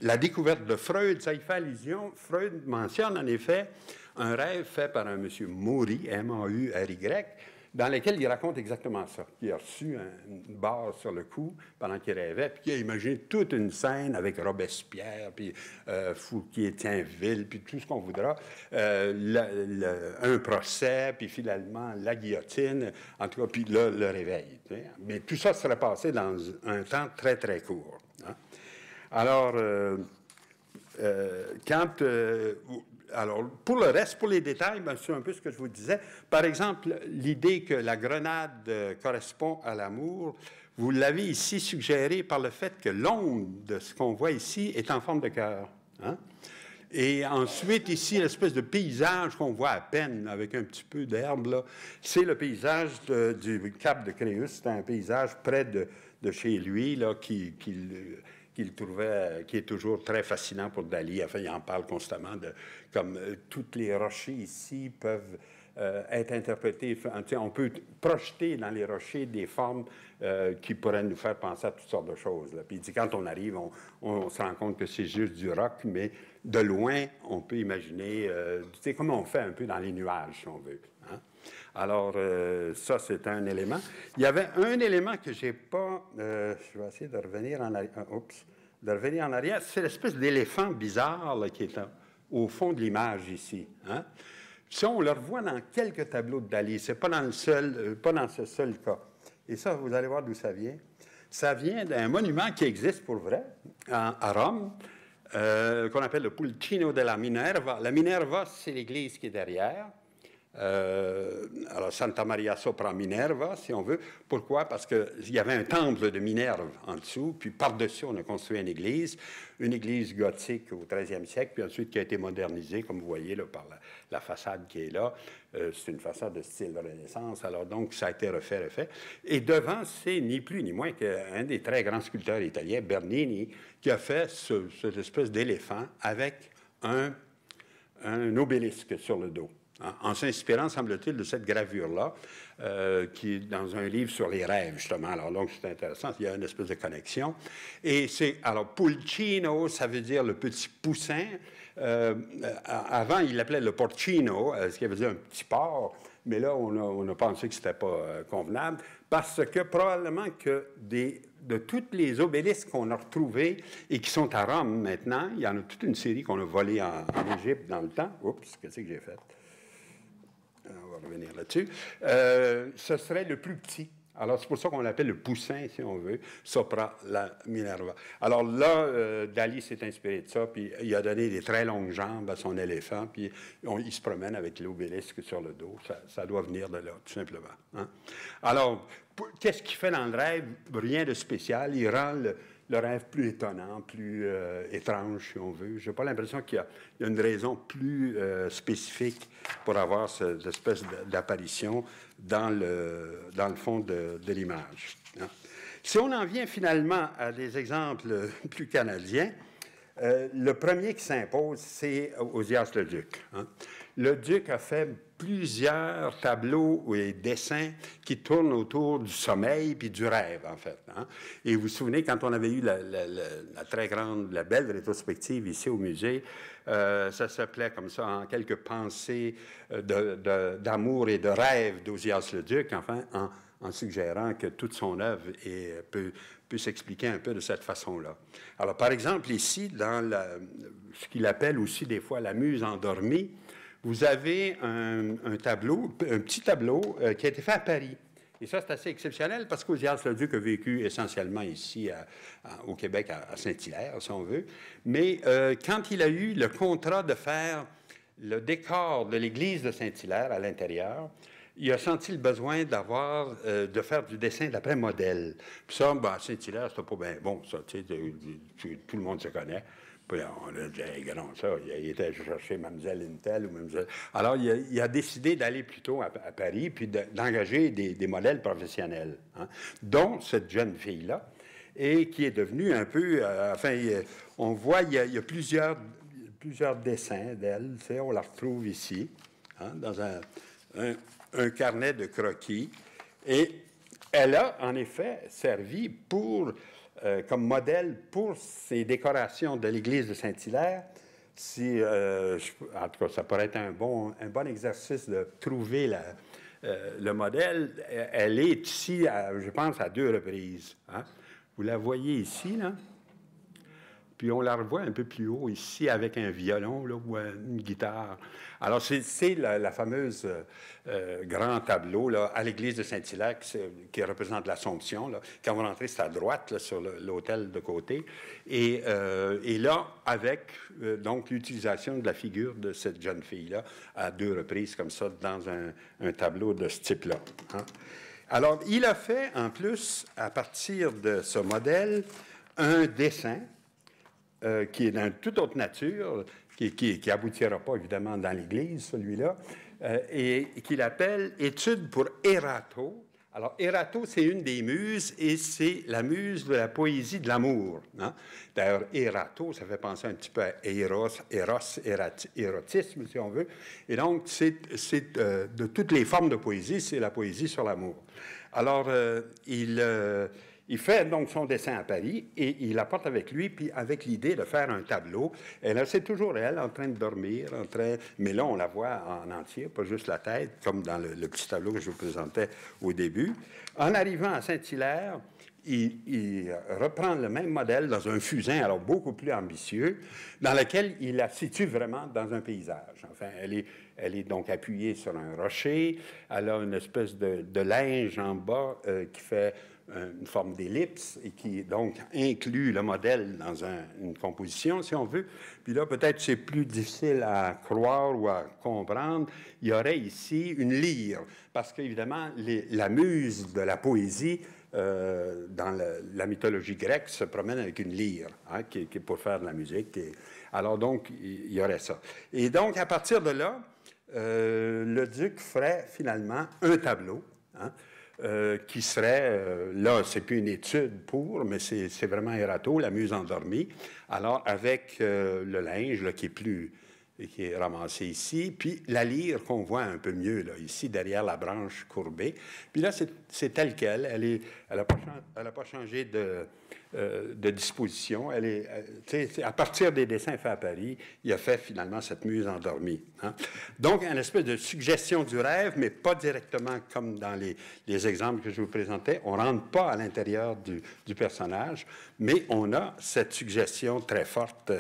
Speaker 1: la découverte de Freud, ça y fait allusion. Freud mentionne en effet un rêve fait par un monsieur Maury, M-A-U-R-Y, dans lesquels il raconte exactement ça. Il a reçu une barre sur le cou pendant qu'il rêvait, puis il a imaginé toute une scène avec Robespierre, puis Fouquier-Tinville, puis tout ce qu'on voudra, un procès, puis finalement la guillotine, en tout cas, puis là, le réveil. Mais tout ça serait passé dans un temps très, très court. Hein. Alors, alors, pour le reste, pour les détails, ben, c'est un peu ce que je vous disais. Par exemple, l'idée que la grenade correspond à l'amour, vous l'avez ici suggéré par le fait que l'onde de ce qu'on voit ici est en forme de cœur. Hein? Et ensuite, ici, l'espèce de paysage qu'on voit à peine avec un petit peu d'herbe, c'est le paysage du Cap de Créus. C'est un paysage près de chez lui là, qu'il trouvait, qui est toujours très fascinant pour Dali. Enfin, il en parle constamment de comme tous les rochers ici peuvent être interprétés. On peut projeter dans les rochers des formes qui pourraient nous faire penser à toutes sortes de choses. Là. Puis il dit, quand on arrive, on se rend compte que c'est juste du roc, mais de loin, on peut imaginer, comme on fait un peu dans les nuages, si on veut. Hein? Alors, ça, c'est un élément. Il y avait un élément que je n'ai pas... je vais essayer de revenir en arrière. C'est l'espèce d'éléphant bizarre là, qui est au fond de l'image ici. Hein? Ça, on le revoit dans quelques tableaux de Dali. Ce n'est pas dans ce seul cas. Et ça, vous allez voir d'où ça vient. Ça vient d'un monument qui existe pour vrai, à Rome, qu'on appelle le Pulcino della Minerva. La Minerva, c'est l'église qui est derrière. Alors, Santa Maria sopra Minerva, si on veut. Pourquoi? Parce qu'il y avait un temple de Minerve en dessous, puis par-dessus, on a construit une église gothique au 13e siècle, puis ensuite qui a été modernisée, comme vous voyez, là, par la façade qui est là. C'est une façade de style Renaissance, alors donc ça a été refait. Et devant, c'est ni plus ni moins qu'un des très grands sculpteurs italiens, Bernini, qui a fait cette espèce d'éléphant avec un obélisque sur le dos. En s'inspirant, semble-t-il, de cette gravure-là, qui est dans un livre sur les rêves, justement. Alors, donc, c'est intéressant, il y a une espèce de connexion. Et alors, Pulcino, ça veut dire le petit poussin. Avant, il l'appelait le porcino, ce qui veut dire un petit porc, mais là, on a pensé que c'était pas convenable, parce que probablement que de toutes les obélisques qu'on a retrouvés et qui sont à Rome maintenant, il y en a toute une série qu'on a volée en Égypte dans le temps. Oups, qu'est-ce que j'ai fait? On va revenir là-dessus. Ce serait le plus petit. Alors, c'est pour ça qu'on l'appelle le poussin, si on veut, Sopra la Minerva. Alors là, Dali s'est inspiré de ça, puis il a donné des très longues jambes à son éléphant, puis il se promène avec l'obélisque sur le dos. Ça doit venir de là, tout simplement. Hein? Alors, qu'est-ce qu'il fait dans le rêve? Rien de spécial. Il rend le rêve plus étonnant, plus étrange, si on veut. Je n'ai pas l'impression qu'il y a une raison plus spécifique pour avoir cette espèce d'apparition dans le fond de l'image. Hein. Si on en vient finalement à des exemples plus canadiens, le premier qui s'impose, c'est Ozias le Duc. Hein. Le Duc a fait plusieurs tableaux et dessins qui tournent autour du sommeil puis du rêve, en fait. Hein. Et vous vous souvenez, quand on avait eu la belle rétrospective ici au musée, ça s'appelait comme ça, en quelques pensées d'amour et de rêve d'Ozias le Duc, enfin, en suggérant que toute son œuvre peut s'expliquer un peu de cette façon-là. Alors, par exemple, ici, dans ce qu'il appelle aussi des fois la muse endormie, vous avez un petit tableau qui a été fait à Paris. Et ça, c'est assez exceptionnel parce qu'Ozias le Duc a vécu essentiellement ici au Québec, à Saint-Hilaire, si on veut. Mais quand il a eu le contrat de faire le décor de l'église de Saint-Hilaire à l'intérieur, il a senti le besoin de faire du dessin d'après modèle. Puis ça, à Saint-Hilaire, c'était pas bien bon, ça, tu sais, tout le monde se connaît. Puis on a dit, hey, non, ça, il était chercher Mlle Intel ou Mlle... Alors, il a décidé d'aller plutôt à Paris, puis d'engager des modèles professionnels, hein, dont cette jeune fille-là, et qui est devenue un peu... on voit, il y a plusieurs dessins d'elle, tu sais, on la retrouve ici, hein, dans un carnet de croquis, et elle a, en effet, servi comme modèle pour ces décorations de l'église de Saint-Hilaire. En tout cas, ça pourrait être un bon exercice de trouver le modèle, elle est ici, je pense, à 2 reprises. Hein? Vous la voyez ici, là? Puis on la revoit un peu plus haut ici avec un violon là, ou une guitare. Alors, c'est la fameuse grand tableau là, à l'église de Saint-Hilaire qui représente l'Assomption. Là. Quand vous rentrez, c'est à droite, là, sur l'autel de côté. Et là, avec donc l'utilisation de la figure de cette jeune fille-là à 2 reprises, comme ça, dans un tableau de ce type-là. Hein? Alors, il a fait, en plus, à partir de ce modèle, un dessin qui est d'une toute autre nature, qui n'aboutira pas évidemment dans l'Église, celui-là, et qu'il appelle « Étude pour Erato ». Alors, Erato, c'est une des muses, et c'est la muse de la poésie de l'amour. Hein? D'ailleurs, Erato, ça fait penser un petit peu à érotisme, si on veut. Et donc, c'est de toutes les formes de poésie, c'est la poésie sur l'amour. Alors, il fait donc son dessin à Paris et il apporte avec lui, puis avec l'idée de faire un tableau. Et là, c'est toujours elle en train de dormir, mais là, on la voit en entier, pas juste la tête, comme dans le petit tableau que je vous présentais au début. En arrivant à Saint-Hilaire, il reprend le même modèle dans un fusain, alors beaucoup plus ambitieux, dans lequel il la situe vraiment dans un paysage. Enfin, elle est donc appuyée sur un rocher, elle a une espèce de linge en bas qui fait une forme d'ellipse et qui, donc, inclut le modèle dans une composition, si on veut. Puis là, peut-être c'est plus difficile à croire ou à comprendre. Il y aurait ici une lyre, parce qu'évidemment, la muse de la poésie, dans la mythologie grecque, se promène avec une lyre, hein, qui est pour faire de la musique. Alors, donc, il y aurait ça. Et donc, à partir de là, le duc ferait finalement un tableau, hein, qui serait, là, c'est plus une étude mais c'est vraiment Erato, la muse endormie. Alors, avec le linge, là, qui est ramassé ici, puis la lyre qu'on voit un peu mieux, là, ici, derrière la branche courbée. Puis là, c'est tel quel. Elle n'a pas changé de disposition. À partir des dessins faits à Paris, il a fait finalement cette muse endormie. Hein? Donc, une espèce de suggestion du rêve, mais pas directement comme dans les exemples que je vous présentais. On ne rentre pas à l'intérieur du personnage, mais on a cette suggestion très forte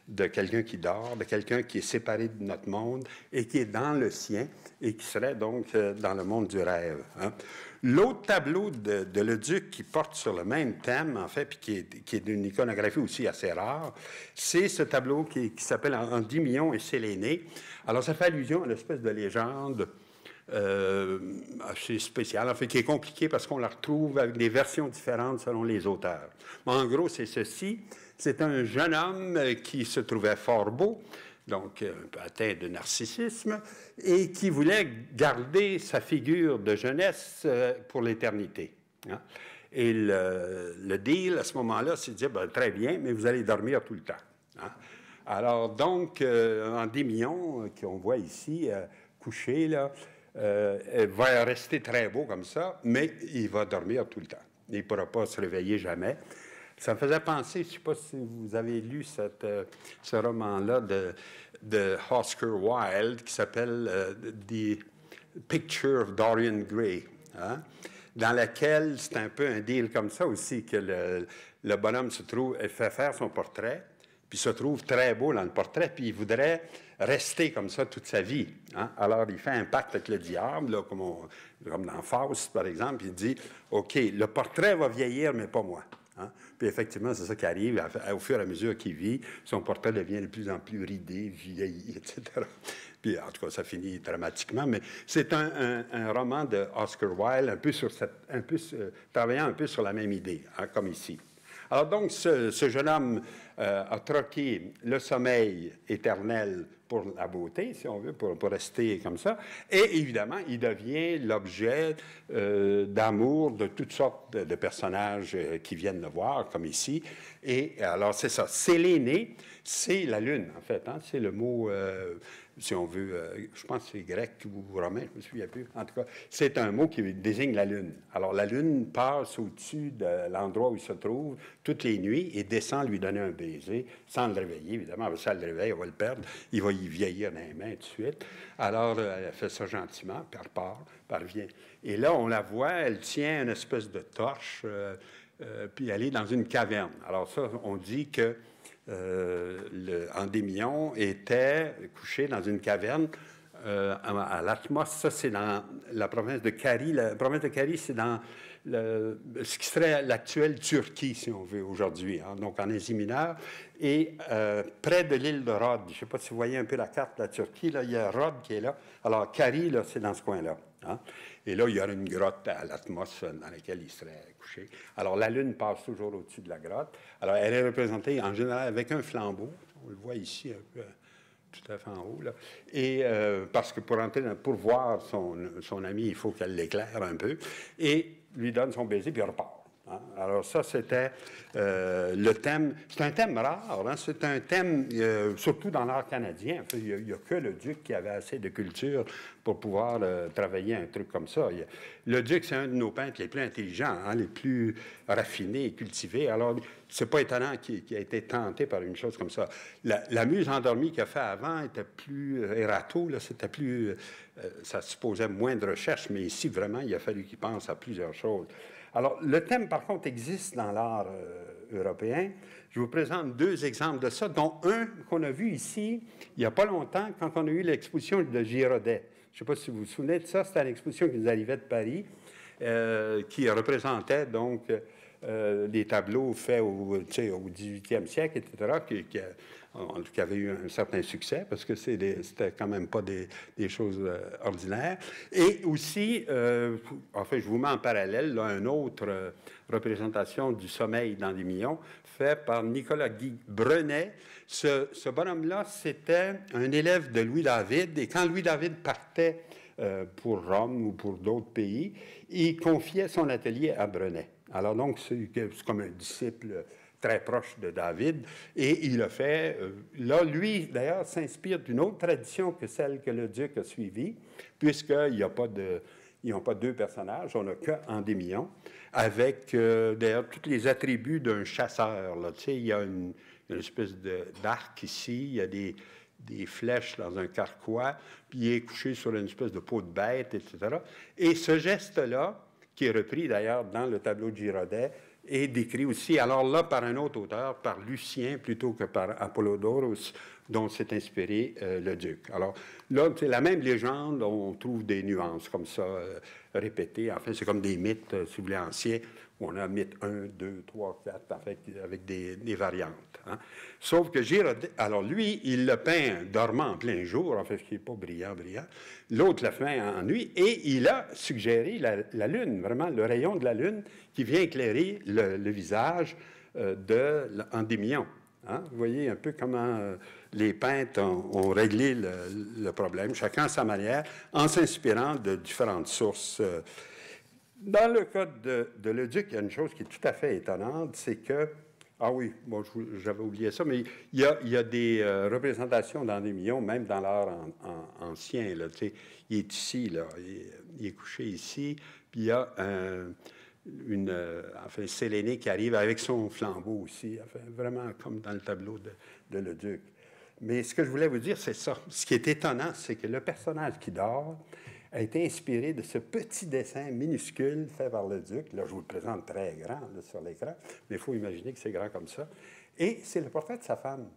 Speaker 1: de quelqu'un qui dort, de quelqu'un qui est séparé de notre monde et qui est dans le sien et qui serait donc dans le monde du rêve. Hein? L'autre tableau de Leduc qui porte sur le même thème, en fait, puis qui est d'une iconographie aussi assez rare, c'est ce tableau qui s'appelle Endymion et Sélénée. Alors, ça fait allusion à une espèce de légende assez spéciale, en fait, qui est compliquée parce qu'on la retrouve avec des versions différentes selon les auteurs. Mais en gros, c'est ceci. C'est un jeune homme qui se trouvait fort beau, donc un peu atteint de narcissisme, et qui voulait garder sa figure de jeunesse pour l'éternité. Hein? Et le deal, à ce moment-là, c'est de dire, ben, très bien, mais vous allez dormir tout le temps. Hein? Alors, donc, Endymion, qu'on voit ici, couché, là, va rester très beau comme ça, mais il va dormir tout le temps. Il ne pourra pas se réveiller jamais. Ça me faisait penser, je ne sais pas si vous avez lu ce roman-là de Oscar Wilde qui s'appelle The Picture of Dorian Gray, hein? Dans laquelle c'est un peu un deal comme ça aussi, que le bonhomme fait faire son portrait, puis se trouve très beau dans le portrait, puis il voudrait rester comme ça toute sa vie. Hein? Alors, il fait un pacte avec le diable, là, comme dans Faust, par exemple, il dit, OK, le portrait va vieillir, mais pas moi. Hein? Puis effectivement, c'est ça qui arrive. Au fur et à mesure qu'il vit, son portrait devient de plus en plus ridé, vieilli, etc. Puis en tout cas, ça finit dramatiquement. Mais c'est un roman de Oscar Wilde, travaillant un peu sur la même idée, hein, comme ici. Alors donc, ce jeune homme a troqué le sommeil éternel pour la beauté, si on veut, pour rester comme ça. Et évidemment, il devient l'objet d'amour de toutes sortes de personnages qui viennent le voir, comme ici. Et alors, c'est ça. Séléné, c'est la lune, en fait. Hein? C'est le mot, si on veut, je pense que c'est grec ou romain, je ne me souviens plus. En tout cas, c'est un mot qui désigne la lune. Alors, la lune passe au-dessus de l'endroit où il se trouve toutes les nuits et descend lui donner un baiser, sans le réveiller, évidemment. Ça le réveille, on va le perdre. Il va y vieillir dans les mains tout de suite. Alors, elle fait ça gentiment, puis elle repart, puis elle revient. Et là, on la voit, elle tient une espèce de torche, puis elle est dans une caverne. Alors ça, on dit que Endymion était couché dans une caverne à l'Atmos. Ça, c'est dans la province de Carie. La province de Carie, c'est dans ce qui serait l'actuelle Turquie, si on veut, aujourd'hui, hein, donc en Asie mineure, et près de l'île de Rhodes. Je ne sais pas si vous voyez un peu la carte de la Turquie, là, il y a Rhodes qui est là. Alors, Carie, là, c'est dans ce coin-là. Hein? Et là, il y a une grotte à l'Atmos dans laquelle il serait couché. Alors, la Lune passe toujours au-dessus de la grotte. Alors, elle est représentée en général avec un flambeau. On le voit ici un peu tout à fait en haut. Là. Et parce que pour voir son ami, il faut qu'elle l'éclaire un peu. Et lui donne son baiser, puis elle repart. Hein? Alors ça, c'était le thème. C'est un thème rare. Hein? C'est un thème, surtout dans l'art canadien. En fait, il n'y a que le duc qui avait assez de culture pour pouvoir travailler un truc comme ça. Le duc, c'est un de nos peintres les plus intelligents, hein, les plus raffinés et cultivés. Alors, c'est pas étonnant qu'il ait été tenté par une chose comme ça. La muse endormie qu'il a fait avant était plus errato, là, c'était plus... ça supposait moins de recherche, mais ici, vraiment, il a fallu qu'il pense à plusieurs choses. Alors, le thème, par contre, existe dans l'art européen. Je vous présente deux exemples de ça, dont un qu'on a vu ici, il n'y a pas longtemps, quand on a eu l'exposition de Girodet. Je ne sais pas si vous vous souvenez de ça, c'était l'exposition qui nous arrivait de Paris, qui représentait donc des tableaux faits au 18e siècle, etc., qui avaient eu un certain succès, parce que c'était quand même pas des choses ordinaires. Et aussi, en fait, je vous mets en parallèle là, une autre représentation du sommeil d'Endymion, fait par Nicolas-Guy Brenet. Ce bonhomme-là, c'était un élève de Louis-David, et quand Louis-David partait pour Rome ou pour d'autres pays, il confiait son atelier à Brenet. Alors donc, c'est comme un disciple très proche de David, et il a fait... là, lui, d'ailleurs, s'inspire d'une autre tradition que celle que le duc a suivie, puisqu'il n'y a pas de... Ils n'ont pas deux personnages, on n'a qu'Endymion, avec d'ailleurs tous les attributs d'un chasseur. Là. Tu sais, il y a une espèce d'arc ici, il y a des flèches dans un carquois, puis il est couché sur une espèce de peau de bête, etc. Et ce geste-là, qui est repris d'ailleurs dans le tableau de Girodet, est décrit aussi, alors là, par un autre auteur, par Lucien plutôt que par Apollodorus, dont s'est inspiré le duc. Alors là, c'est la même légende, on trouve des nuances comme ça répétées. En fait, c'est comme des mythes, si vous voulez, anciens, où on a mythe 1, 2, 3, 4, en fait, avec des variantes. Hein. Sauf que Girodet, alors lui, il le peint dormant en plein jour, en fait, ce qui n'est pas brillant. L'autre le peint en nuit, et il a suggéré la lune, vraiment le rayon de la lune, qui vient éclairer le visage d'Endymion. Hein? Vous voyez un peu comment les peintres ont réglé le problème, chacun à sa manière, en s'inspirant de différentes sources. Dans le cas de Leduc, il y a une chose qui est tout à fait étonnante, c'est que, ah oui, bon, j'avais oublié ça, mais il y a des représentations d'Endymion, même dans l'art ancien. Là, tu sais, il est ici, là, il est couché ici, puis il y a enfin, Séléné qui arrive avec son flambeau aussi, enfin, vraiment comme dans le tableau de Leduc. Mais ce que je voulais vous dire, c'est ça. Ce qui est étonnant, c'est que le personnage qui dort a été inspiré de ce petit dessin minuscule fait par le duc. Là, je vous le présente très grand là, sur l'écran, mais il faut imaginer que c'est grand comme ça. Et c'est le portrait de sa femme.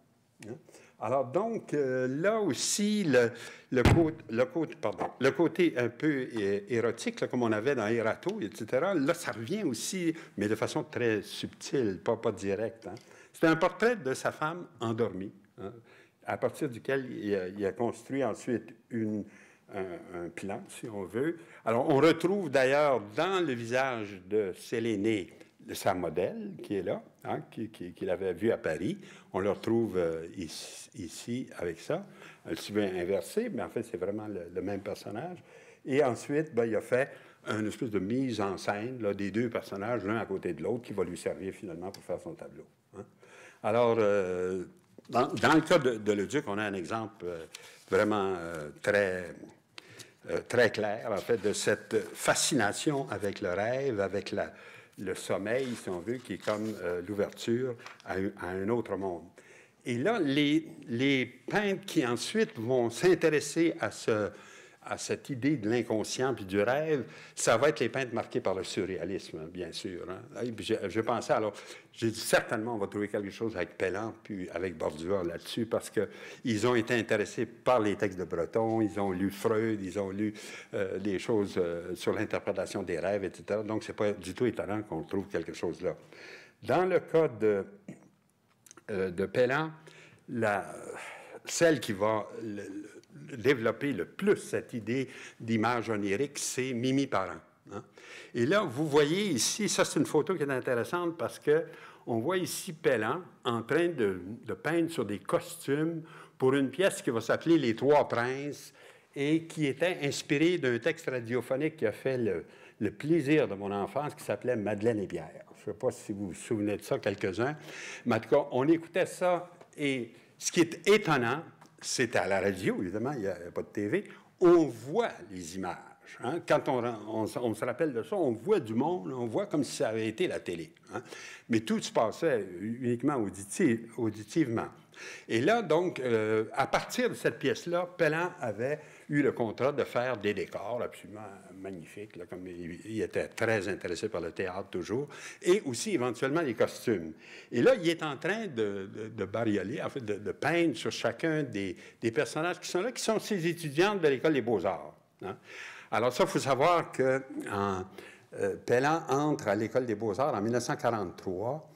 Speaker 1: Hein? Alors donc, là aussi, le côté un peu érotique, là, comme on avait dans Erato, etc., là, ça revient aussi, mais de façon très subtile, pas directe. Hein? C'est un portrait de sa femme endormie, hein, à partir duquel il a construit ensuite un plan, si on veut. Alors, on retrouve d'ailleurs dans le visage de Séléné sa modèle qui est là, hein, qu'il avait vu à Paris. On le retrouve ici avec ça. Elle se veut inversée, mais en fait, c'est vraiment le même personnage. Et ensuite, il a fait une espèce de mise en scène là, des deux personnages, l'un à côté de l'autre, qui va lui servir finalement pour faire son tableau. Hein. Alors, dans le cas de Leduc, on a un exemple vraiment très clair, en fait, de cette fascination avec le rêve, avec le sommeil, si on veut, qui est comme l'ouverture à un autre monde. Et là, les peintres qui ensuite vont s'intéresser à cette idée de l'inconscient puis du rêve, ça va être les peintres marqués par le surréalisme, bien sûr. Hein. Je pensais, alors, j'ai dit certainement on va trouver quelque chose avec Pellan puis avec Bordua là-dessus, parce qu'ils ont été intéressés par les textes de Breton, ils ont lu Freud, ils ont lu des choses sur l'interprétation des rêves, etc. Donc, c'est pas du tout étonnant qu'on trouve quelque chose là. Dans le cas de Pellan, celle qui va développer le plus cette idée d'image onirique, c'est Mimi Parent. Hein? Et là, vous voyez ici, ça c'est une photo qui est intéressante parce qu'on voit ici Pellan en train de peindre sur des costumes pour une pièce qui va s'appeler Les Trois Princes et qui était inspirée d'un texte radiophonique qui a fait le plaisir de mon enfance qui s'appelait Madeleine et Pierre. Je ne sais pas si vous vous souvenez de ça, quelques-uns. Mais en tout cas, on écoutait ça. Et ce qui est étonnant, c'était à la radio, évidemment, il n'y a pas de TV, on voit les images. Hein? Quand on se rappelle de ça, on voit du monde, on voit comme si ça avait été la télé. Hein? Mais tout se passait uniquement auditivement. Et là, donc, à partir de cette pièce-là, Pellan avait eu le contrat de faire des décors absolument magnifiques, là, comme il était très intéressé par le théâtre toujours, et aussi éventuellement les costumes. Et là, il est en train de bariolé, en fait, de peindre sur chacun des personnages qui sont là, qui sont ses étudiantes de l'École des Beaux-Arts. Hein? Alors ça, il faut savoir que Pellan entre à l'École des Beaux-Arts en 1943,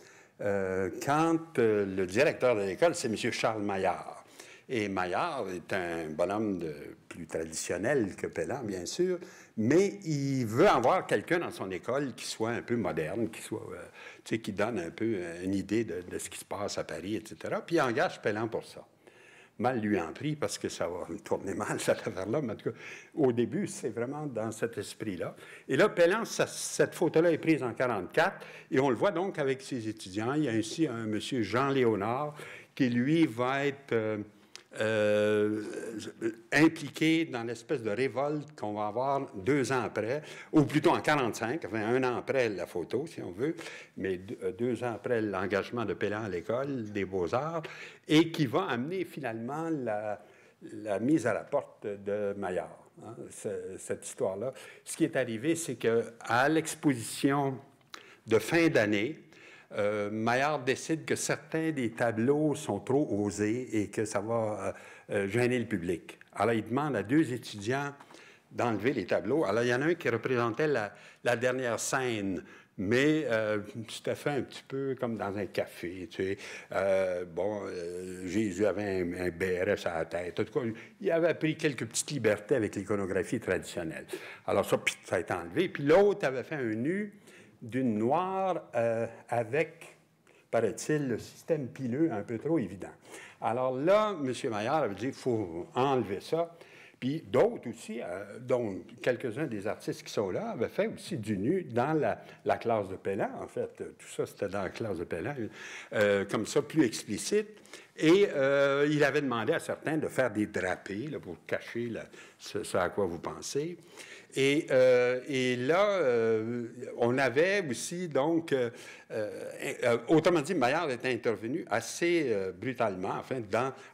Speaker 1: quand le directeur de l'école, c'est M. Charles Maillard. Et Maillard est un bonhomme plus traditionnel que Pellan, bien sûr, mais il veut avoir quelqu'un dans son école qui soit un peu moderne, qui donne un peu une idée de ce qui se passe à Paris, etc. Puis il engage Pellan pour ça. Mal lui en prie, parce que ça va tourner mal, cette affaire-là. Mais en tout cas, au début, c'est vraiment dans cet esprit-là. Et là, Pellan, cette photo-là est prise en 1944, et on le voit donc avec ses étudiants. Il y a ici un monsieur Jean Léonard, qui, lui, va être impliqué dans l'espèce de révolte qu'on va avoir 2 ans après, ou plutôt en 1945, enfin 1 an après la photo, si on veut, mais 2 ans après l'engagement de Pellan à l'École des Beaux-Arts, et qui va amener finalement la mise à la porte de Maillard. Hein, cette histoire-là. Ce qui est arrivé, c'est qu'à l'exposition de fin d'année, Maillard décide que certains des tableaux sont trop osés et que ça va gêner le public. Alors, il demande à 2 étudiants d'enlever les tableaux. Alors, il y en a un qui représentait la dernière scène, mais c'était fait un petit peu comme dans un café, tu sais. Jésus avait un béret sur la tête. En tout cas, il avait pris quelques petites libertés avec l'iconographie traditionnelle. Alors ça a été enlevé. Puis l'autre avait fait un nu d'une noire avec, paraît-il, le système pileux un peu trop évident. Alors là, M. Maillard avait dit qu'il faut enlever ça. Puis d'autres aussi, dont quelques-uns des artistes qui sont là, avaient fait aussi du nu dans la classe de Pellan. En fait, tout ça, c'était dans la classe de Pellan, comme ça, plus explicite. Et il avait demandé à certains de faire des drapés là, pour cacher ce à quoi vous pensez. Et là, on avait aussi, donc, autrement dit, Maillard était intervenu assez brutalement, enfin,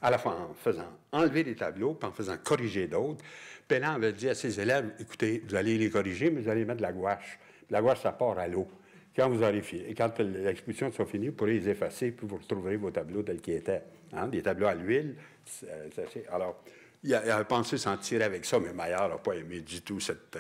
Speaker 1: à la fois en faisant enlever les tableaux, puis en faisant corriger d'autres. Pellan avait dit à ses élèves, écoutez, vous allez les corriger, mais vous allez mettre de la gouache. La gouache, ça part à l'eau. Quand vous aurez fini, et quand l'exposition sera finie, vous pourrez les effacer, puis vous retrouverez vos tableaux tels qu'ils étaient. Hein? Des tableaux à l'huile. Alors, il a pensé s'en tirer avec ça, mais Maillard n'a pas aimé du tout cette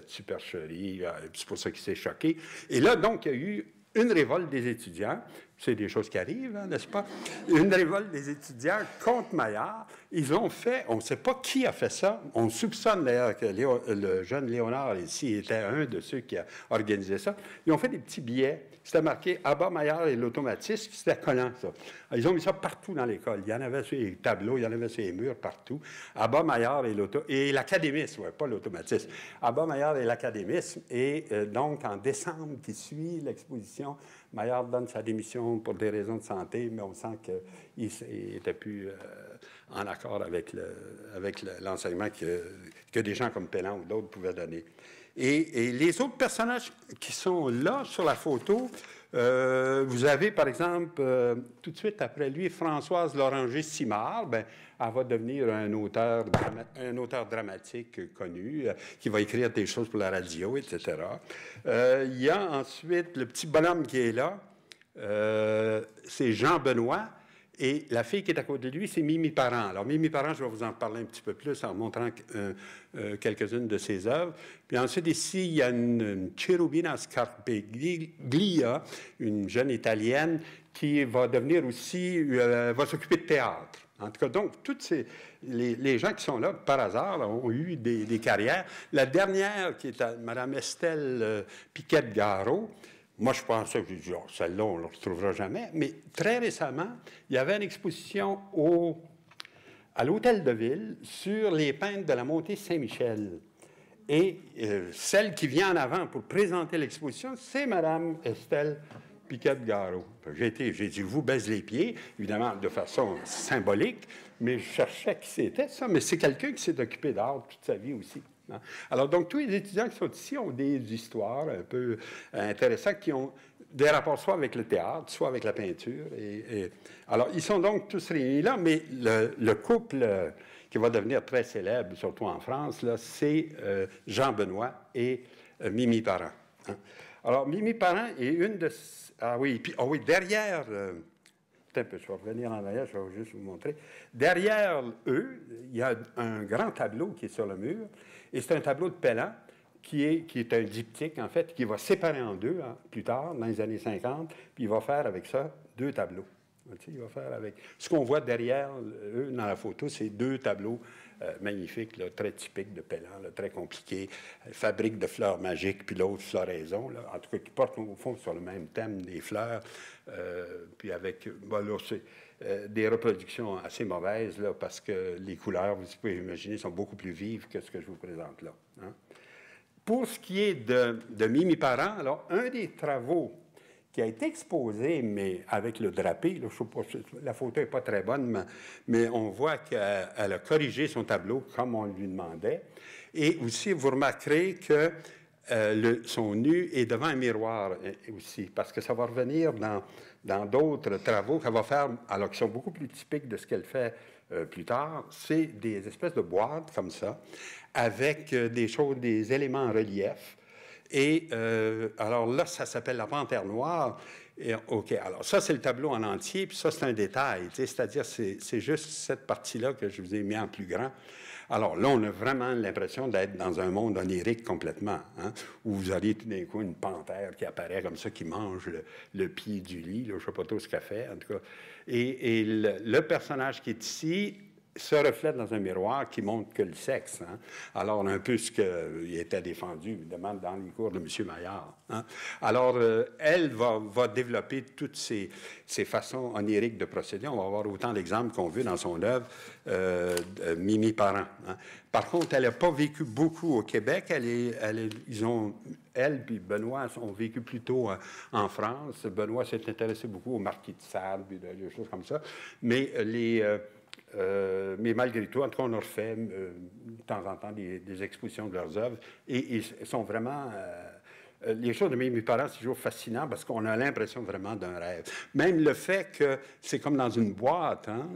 Speaker 1: supercherie. C'est pour ça qu'il s'est choqué. Et là, donc, il y a eu une révolte des étudiants. C'est des choses qui arrivent, hein, n'est-ce pas? Une révolte des étudiants contre Maillard. Ils ont fait, on ne sait pas qui a fait ça. On soupçonne d'ailleurs que le jeune Léonard ici était un de ceux qui a organisé ça. Ils ont fait des petits billets. C'était marqué « Abat Maillard et l'automatisme », c'était collant, ça. Ils ont mis ça partout dans l'école. Il y en avait sur les tableaux, il y en avait sur les murs, partout. « Abat Maillard et l'académisme », oui, pas l'automatisme. « Abat Maillard et l'académisme ». Et donc, en décembre qui suit l'exposition Maillard donne sa démission pour des raisons de santé, mais on sent qu'il n'était plus en accord avec l'enseignement que des gens comme Pellan ou d'autres pouvaient donner. Et les autres personnages qui sont là sur la photo, vous avez, par exemple, tout de suite après lui, Françoise Loranger-Simard. Ben, elle va devenir un auteur dramatique connu, qui va écrire des choses pour la radio, etc. Il y a ensuite le petit bonhomme qui est là, c'est Jean Benoît. Et la fille qui est à côté de lui, c'est Mimi Parent. Alors, Mimi Parent, je vais vous en parler un petit peu plus en montrant quelques-unes de ses œuvres. Puis ensuite, ici, il y a une Cherubina Scarpeglia, une jeune Italienne, qui va devenir aussi, va s'occuper de théâtre. En tout cas, donc, tous les gens qui sont là, par hasard, là, ont eu des carrières. La dernière, qui est Mme Estelle Piquette-Garot, moi, je pensais que celle-là, on ne la retrouvera jamais. Mais très récemment, il y avait une exposition à l'Hôtel de Ville sur les peintres de la montée Saint-Michel. Et celle qui vient en avant pour présenter l'exposition, c'est Mme Estelle Piquette-Garot. J'ai dit, vous baisse les pieds, évidemment de façon symbolique, mais je cherchais qui c'était ça. Mais c'est quelqu'un qui s'est occupé d'art toute sa vie aussi. Alors, donc, tous les étudiants qui sont ici ont des histoires un peu intéressantes qui ont des rapports soit avec le théâtre, soit avec la peinture. Alors, ils sont donc tous réunis là, mais le couple qui va devenir très célèbre, surtout en France, là, c'est Jean Benoît et Mimi Parent. Hein. Alors, Mimi Parent est une de... Ah oui, puis, oh oui, derrière... un peu, je vais revenir en arrière, je vais juste vous montrer. Derrière eux, il y a un grand tableau qui est sur le mur, et c'est un tableau de Pellan qui est un diptyque, en fait, qui va séparer en deux plus tard, dans les années 50, puis il va faire avec ça 2 tableaux. Il va faire avec... Ce qu'on voit derrière eux dans la photo, c'est 2 tableaux magnifiques, là, très typiques de Pellan, là, très compliqués. Fabrique de fleurs magiques, puis l'autre floraison, là, en tout cas qui portent au fond sur le même thème des fleurs, puis avec là, des reproductions assez mauvaises, là, parce que les couleurs, vous pouvez imaginer, sont beaucoup plus vives que ce que je vous présente là. Hein. Pour ce qui est de Mimi Parent, alors, un des travaux qui a été exposé, mais avec le drapé, là, je sais pas, la photo n'est pas très bonne, mais on voit qu'elle a corrigé son tableau comme on lui demandait. Et aussi, vous remarquerez que son nu est devant un miroir aussi, parce que ça va revenir dans d'autres travaux qu'elle va faire, alors qui sont beaucoup plus typiques de ce qu'elle fait plus tard. C'est des espèces de boîtes comme ça, avec des éléments en relief. Et alors là, ça s'appelle la Panthère noire. Et, OK, alors ça, c'est le tableau en entier, puis ça, c'est un détail. C'est-à-dire, c'est juste cette partie-là que je vous ai mis en plus grand. Alors là, on a vraiment l'impression d'être dans un monde onirique complètement, hein, où vous auriez tout d'un coup une panthère qui apparaît comme ça, qui mange le pied du lit. Là, je ne sais pas trop ce qu'elle fait, en tout cas. Et le personnage qui est ici se reflète dans un miroir qui montre que le sexe. Hein. Alors, un peu ce qui était défendu, évidemment, dans les cours de M. Maillard. Hein. Alors, elle va développer toutes ces façons oniriques de procéder. On va avoir autant d'exemples qu'on veut dans son œuvre, Mimi Parent. Hein. Par contre, elle n'a pas vécu beaucoup au Québec. Elle puis Benoît ont vécu plutôt en France. Benoît s'est intéressé beaucoup au Marquis de Sade, puis des choses comme ça. Mais mais malgré tout, en tout cas, on a refait de temps en temps des expositions de leurs œuvres. Et ils sont vraiment... les choses de mes parents, c'est toujours fascinant parce qu'on a l'impression vraiment d'un rêve. Même le fait que c'est comme dans une boîte, hein,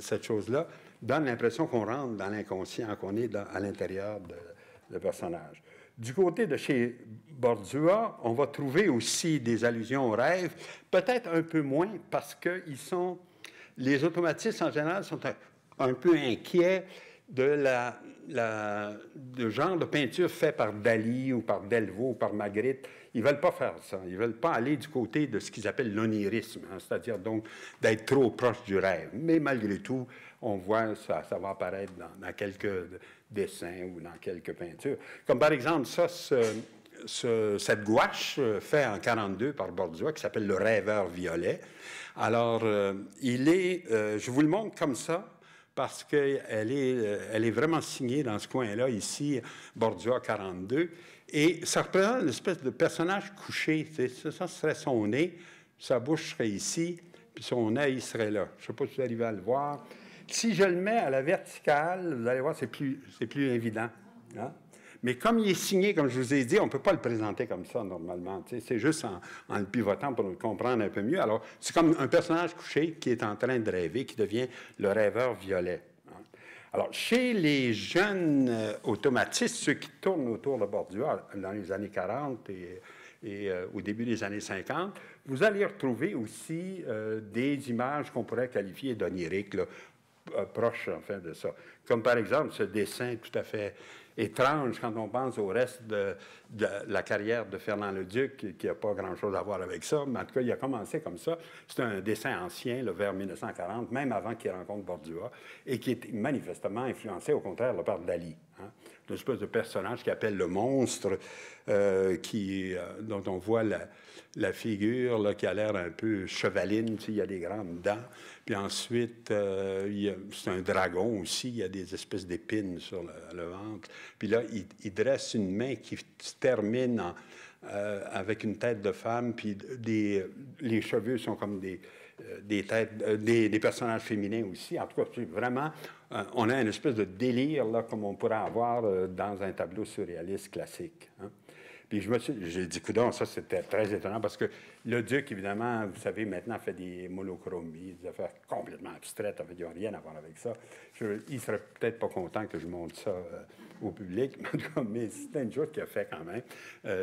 Speaker 1: cette chose-là, donne l'impression qu'on rentre dans l'inconscient, qu'on est à l'intérieur de personnage. Du côté de chez Bordua, on va trouver aussi des allusions au rêve, peut-être un peu moins parce qu'ils sont... Les automatistes, en général, sont un peu inquiets de de genre de peinture fait par Dali ou par Delvaux ou par Magritte. Ils ne veulent pas faire ça. Ils ne veulent pas aller du côté de ce qu'ils appellent l'onirisme, hein, c'est-à-dire donc d'être trop proche du rêve. Mais malgré tout, on voit ça va apparaître dans quelques dessins ou dans quelques peintures. Comme par exemple, ça, cette gouache faite en 1942 par Bordua, qui s'appelle « Le rêveur violet ». Alors, je vous le montre comme ça, parce qu'elle est vraiment signée dans ce coin-là, ici, Bordua 42, et ça représente une espèce de personnage couché. Ça serait son nez, sa bouche serait ici, puis son œil serait là. Je ne sais pas si vous arrivez à le voir. Si je le mets à la verticale, vous allez voir, c'est plus évident. Hein? Mais comme il est signé, comme je vous ai dit, on ne peut pas le présenter comme ça, normalement. C'est juste en le pivotant pour le comprendre un peu mieux. Alors, c'est comme un personnage couché qui est en train de rêver, qui devient le rêveur violet. Hein? Alors, chez les jeunes automatistes, ceux qui tournent autour de Bordua dans les années 40 et au début des années 50, vous allez retrouver aussi des images qu'on pourrait qualifier d'oniriques, proches, enfin, de ça. Comme par exemple ce dessin tout à fait étrange quand on pense au reste de la carrière de Fernand Leduc, qui n'a pas grand-chose à voir avec ça, mais en tout cas, il a commencé comme ça. C'est un dessin ancien, là, vers 1940, même avant qu'il rencontre Bordua, et qui est manifestement influencé, au contraire, là, par Dali. Hein? Une espèce de personnage qui appelle le monstre, dont on voit la figure là, qui a l'air un peu chevaline, il y a des grandes dents. Puis ensuite, c'est un dragon aussi, il y a des espèces d'épines sur le ventre. Puis là, il dresse une main qui se termine avec une tête de femme, puis les cheveux sont comme des personnages féminins aussi. En tout cas, vraiment, on a une espèce de délire, là, comme on pourrait avoir dans un tableau surréaliste classique. Hein? Puis j'ai dit, coudonc, ça c'était très étonnant parce que le Duc, évidemment, vous savez, maintenant fait des monochromies, des affaires complètement abstraites, en fait, ils n'ont rien à voir avec ça. Il ne serait peut-être pas content que je montre ça au public, mais c'était une chose qu'il a fait quand même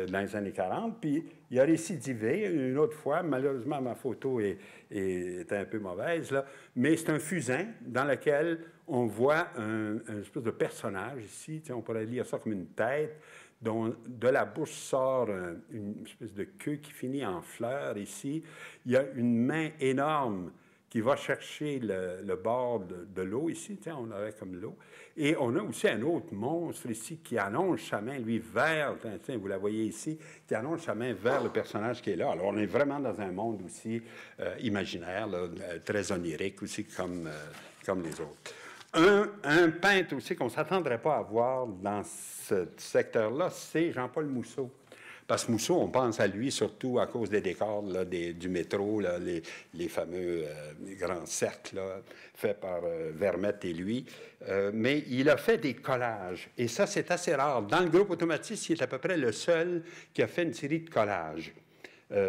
Speaker 1: dans les années 40. Puis il a récidivé une autre fois. Malheureusement, ma photo est un peu mauvaise, là, mais c'est un fusain dans lequel on voit un espèce de personnage ici, on pourrait lire ça comme une tête, dont de la bouche sort une espèce de queue qui finit en fleur ici. Il y a une main énorme qui va chercher le bord de l'eau ici, on aurait comme l'eau. Et on a aussi un autre monstre ici qui allonge sa main, lui, vers, vous la voyez ici, qui allonge sa main vers le personnage qui est là. Alors, on est vraiment dans un monde aussi imaginaire, là, très onirique aussi, comme les autres. Un peintre aussi qu'on ne s'attendrait pas à voir dans ce secteur-là, c'est Jean-Paul Mousseau. Parce que Mousseau, on pense à lui surtout à cause des décors là, du métro, là, les fameux grands cercles là, faits par Vermette et lui. Mais il a fait des collages. Et ça, c'est assez rare. Dans le groupe automatiste, il est à peu près le seul qui a fait une série de collages.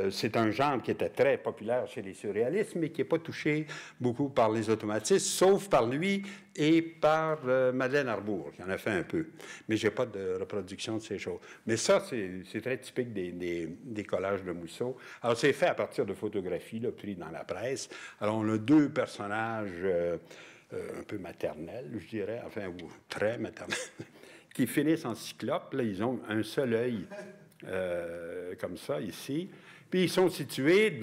Speaker 1: C'est un genre qui était très populaire chez les surréalistes, mais qui n'est pas touché beaucoup par les automatistes, sauf par lui et par Madeleine Arbour, qui en a fait un peu. Mais je n'ai pas de reproduction de ces choses. Mais ça, c'est très typique des collages de Mousseau. Alors, c'est fait à partir de photographies là, prises dans la presse. Alors, on a deux personnages un peu maternels, je dirais, enfin, ou très maternels, qui finissent en cyclope. Là, ils ont un seul œil. Comme ça, ici. Puis ils sont situés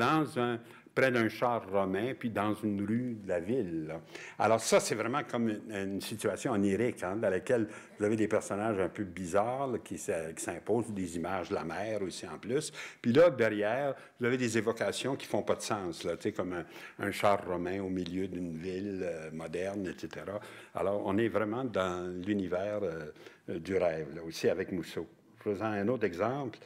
Speaker 1: près d'un char romain, puis dans une rue de la ville. Là. Alors ça, c'est vraiment comme une situation onirique, hein, dans laquelle vous avez des personnages un peu bizarres là, qui s'imposent, des images de la mer aussi en plus. Puis là, derrière, vous avez des évocations qui font pas de sens, là, comme un char romain au milieu d'une ville moderne, etc. Alors, on est vraiment dans l'univers du rêve, là, aussi avec Mousseau. Faisant un autre exemple.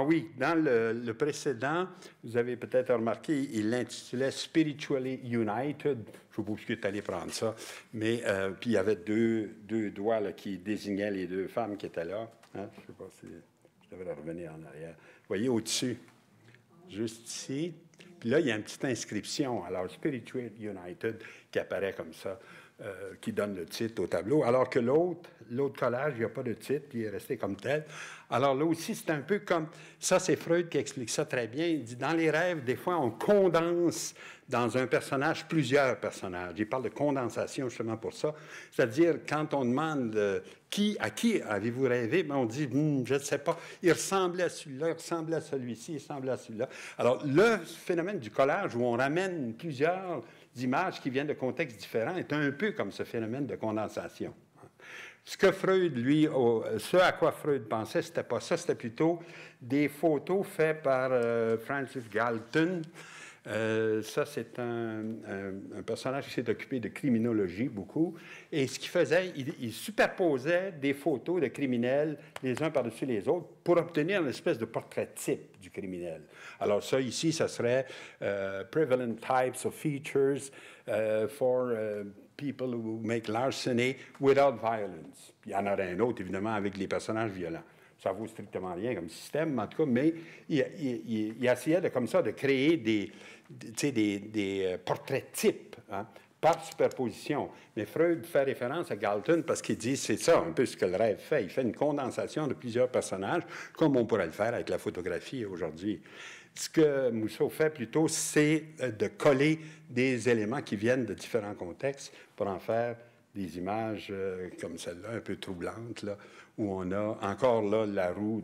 Speaker 1: Oui, dans le précédent, vous avez peut-être remarqué, il l'intitulait Spiritually United. Je ne sais pas où il est allé prendre ça, mais puis il y avait deux doigts là, qui désignaient les deux femmes qui étaient là. Hein? Je ne sais pas si je devrais revenir en arrière. Vous voyez au-dessus, juste ici. Puis là, il y a une petite inscription, alors Spiritually United, qui apparaît comme ça. Qui donne le titre au tableau, alors que l'autre collage, il n'y a pas de titre, il est resté comme tel. Alors là aussi, c'est un peu comme... Ça, c'est Freud qui explique ça très bien. Il dit, dans les rêves, des fois, on condense dans un personnage plusieurs personnages. Il parle de condensation justement pour ça. C'est-à-dire, quand on demande à qui avez-vous rêvé, ben on dit, je ne sais pas, il ressemblait à celui-là, il ressemblait à celui-ci, il ressemblait à celui-là. Alors, le phénomène du collage, où on ramène plusieurs d'images qui viennent de contextes différents est un peu comme ce phénomène de condensation. Ce que Freud, lui, ce à quoi Freud pensait, c'était pas ça, c'était plutôt des photos faites par Francis Galton, Ça, c'est un personnage qui s'est occupé de criminologie beaucoup. Et ce qu'il faisait, il superposait des photos de criminels les uns par-dessus les autres pour obtenir une espèce de portrait type du criminel. Alors ça, ici, ça serait prevalent types of features for people who make larceny without violence. Il y en aurait un autre, évidemment, avec les personnages violents. Ça vaut strictement rien comme système, en tout cas, mais il essayait comme ça de créer des portraits types, hein, par superposition. Mais Freud fait référence à Galton parce qu'il dit c'est ça un peu ce que le rêve fait. Il fait une condensation de plusieurs personnages, comme on pourrait le faire avec la photographie aujourd'hui. Ce que Mousseau fait plutôt, c'est de coller des éléments qui viennent de différents contextes pour en faire des images comme celle-là, un peu troublantes, là, où on a encore là la roue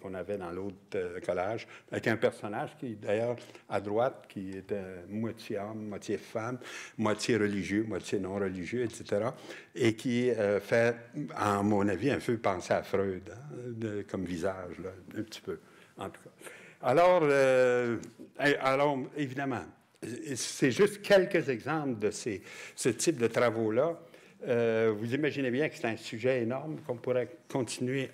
Speaker 1: qu'on avait dans l'autre collage, avec un personnage qui, d'ailleurs, à droite, qui est moitié homme, moitié femme, moitié religieux, moitié non religieux, etc., et qui fait, à mon avis, un peu penser à Freud, hein, comme visage, là, un petit peu, en tout cas. Alors évidemment, c'est juste quelques exemples de ce type de travaux-là. Vous imaginez bien que c'est un sujet énorme qu'on pourrait continuer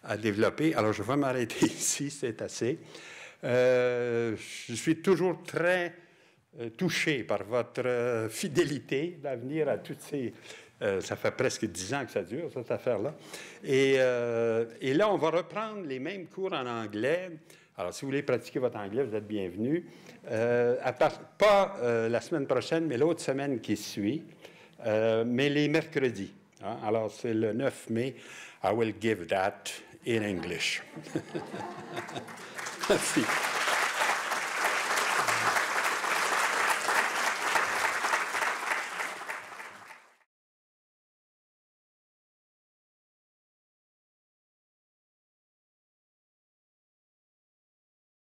Speaker 1: à développer. Alors, je vais m'arrêter ici, c'est assez. Je suis toujours très touché par votre fidélité d'avenir à toutes ces... ça fait presque 10 ans que ça dure, cette affaire-là. Et là, on va reprendre les mêmes cours en anglais. Alors, si vous voulez pratiquer votre anglais, vous êtes bienvenus. Pas la semaine prochaine, mais l'autre semaine qui suit, mais les mercredis. Hein? Alors, c'est le 9 mai. I will give that in English. Merci.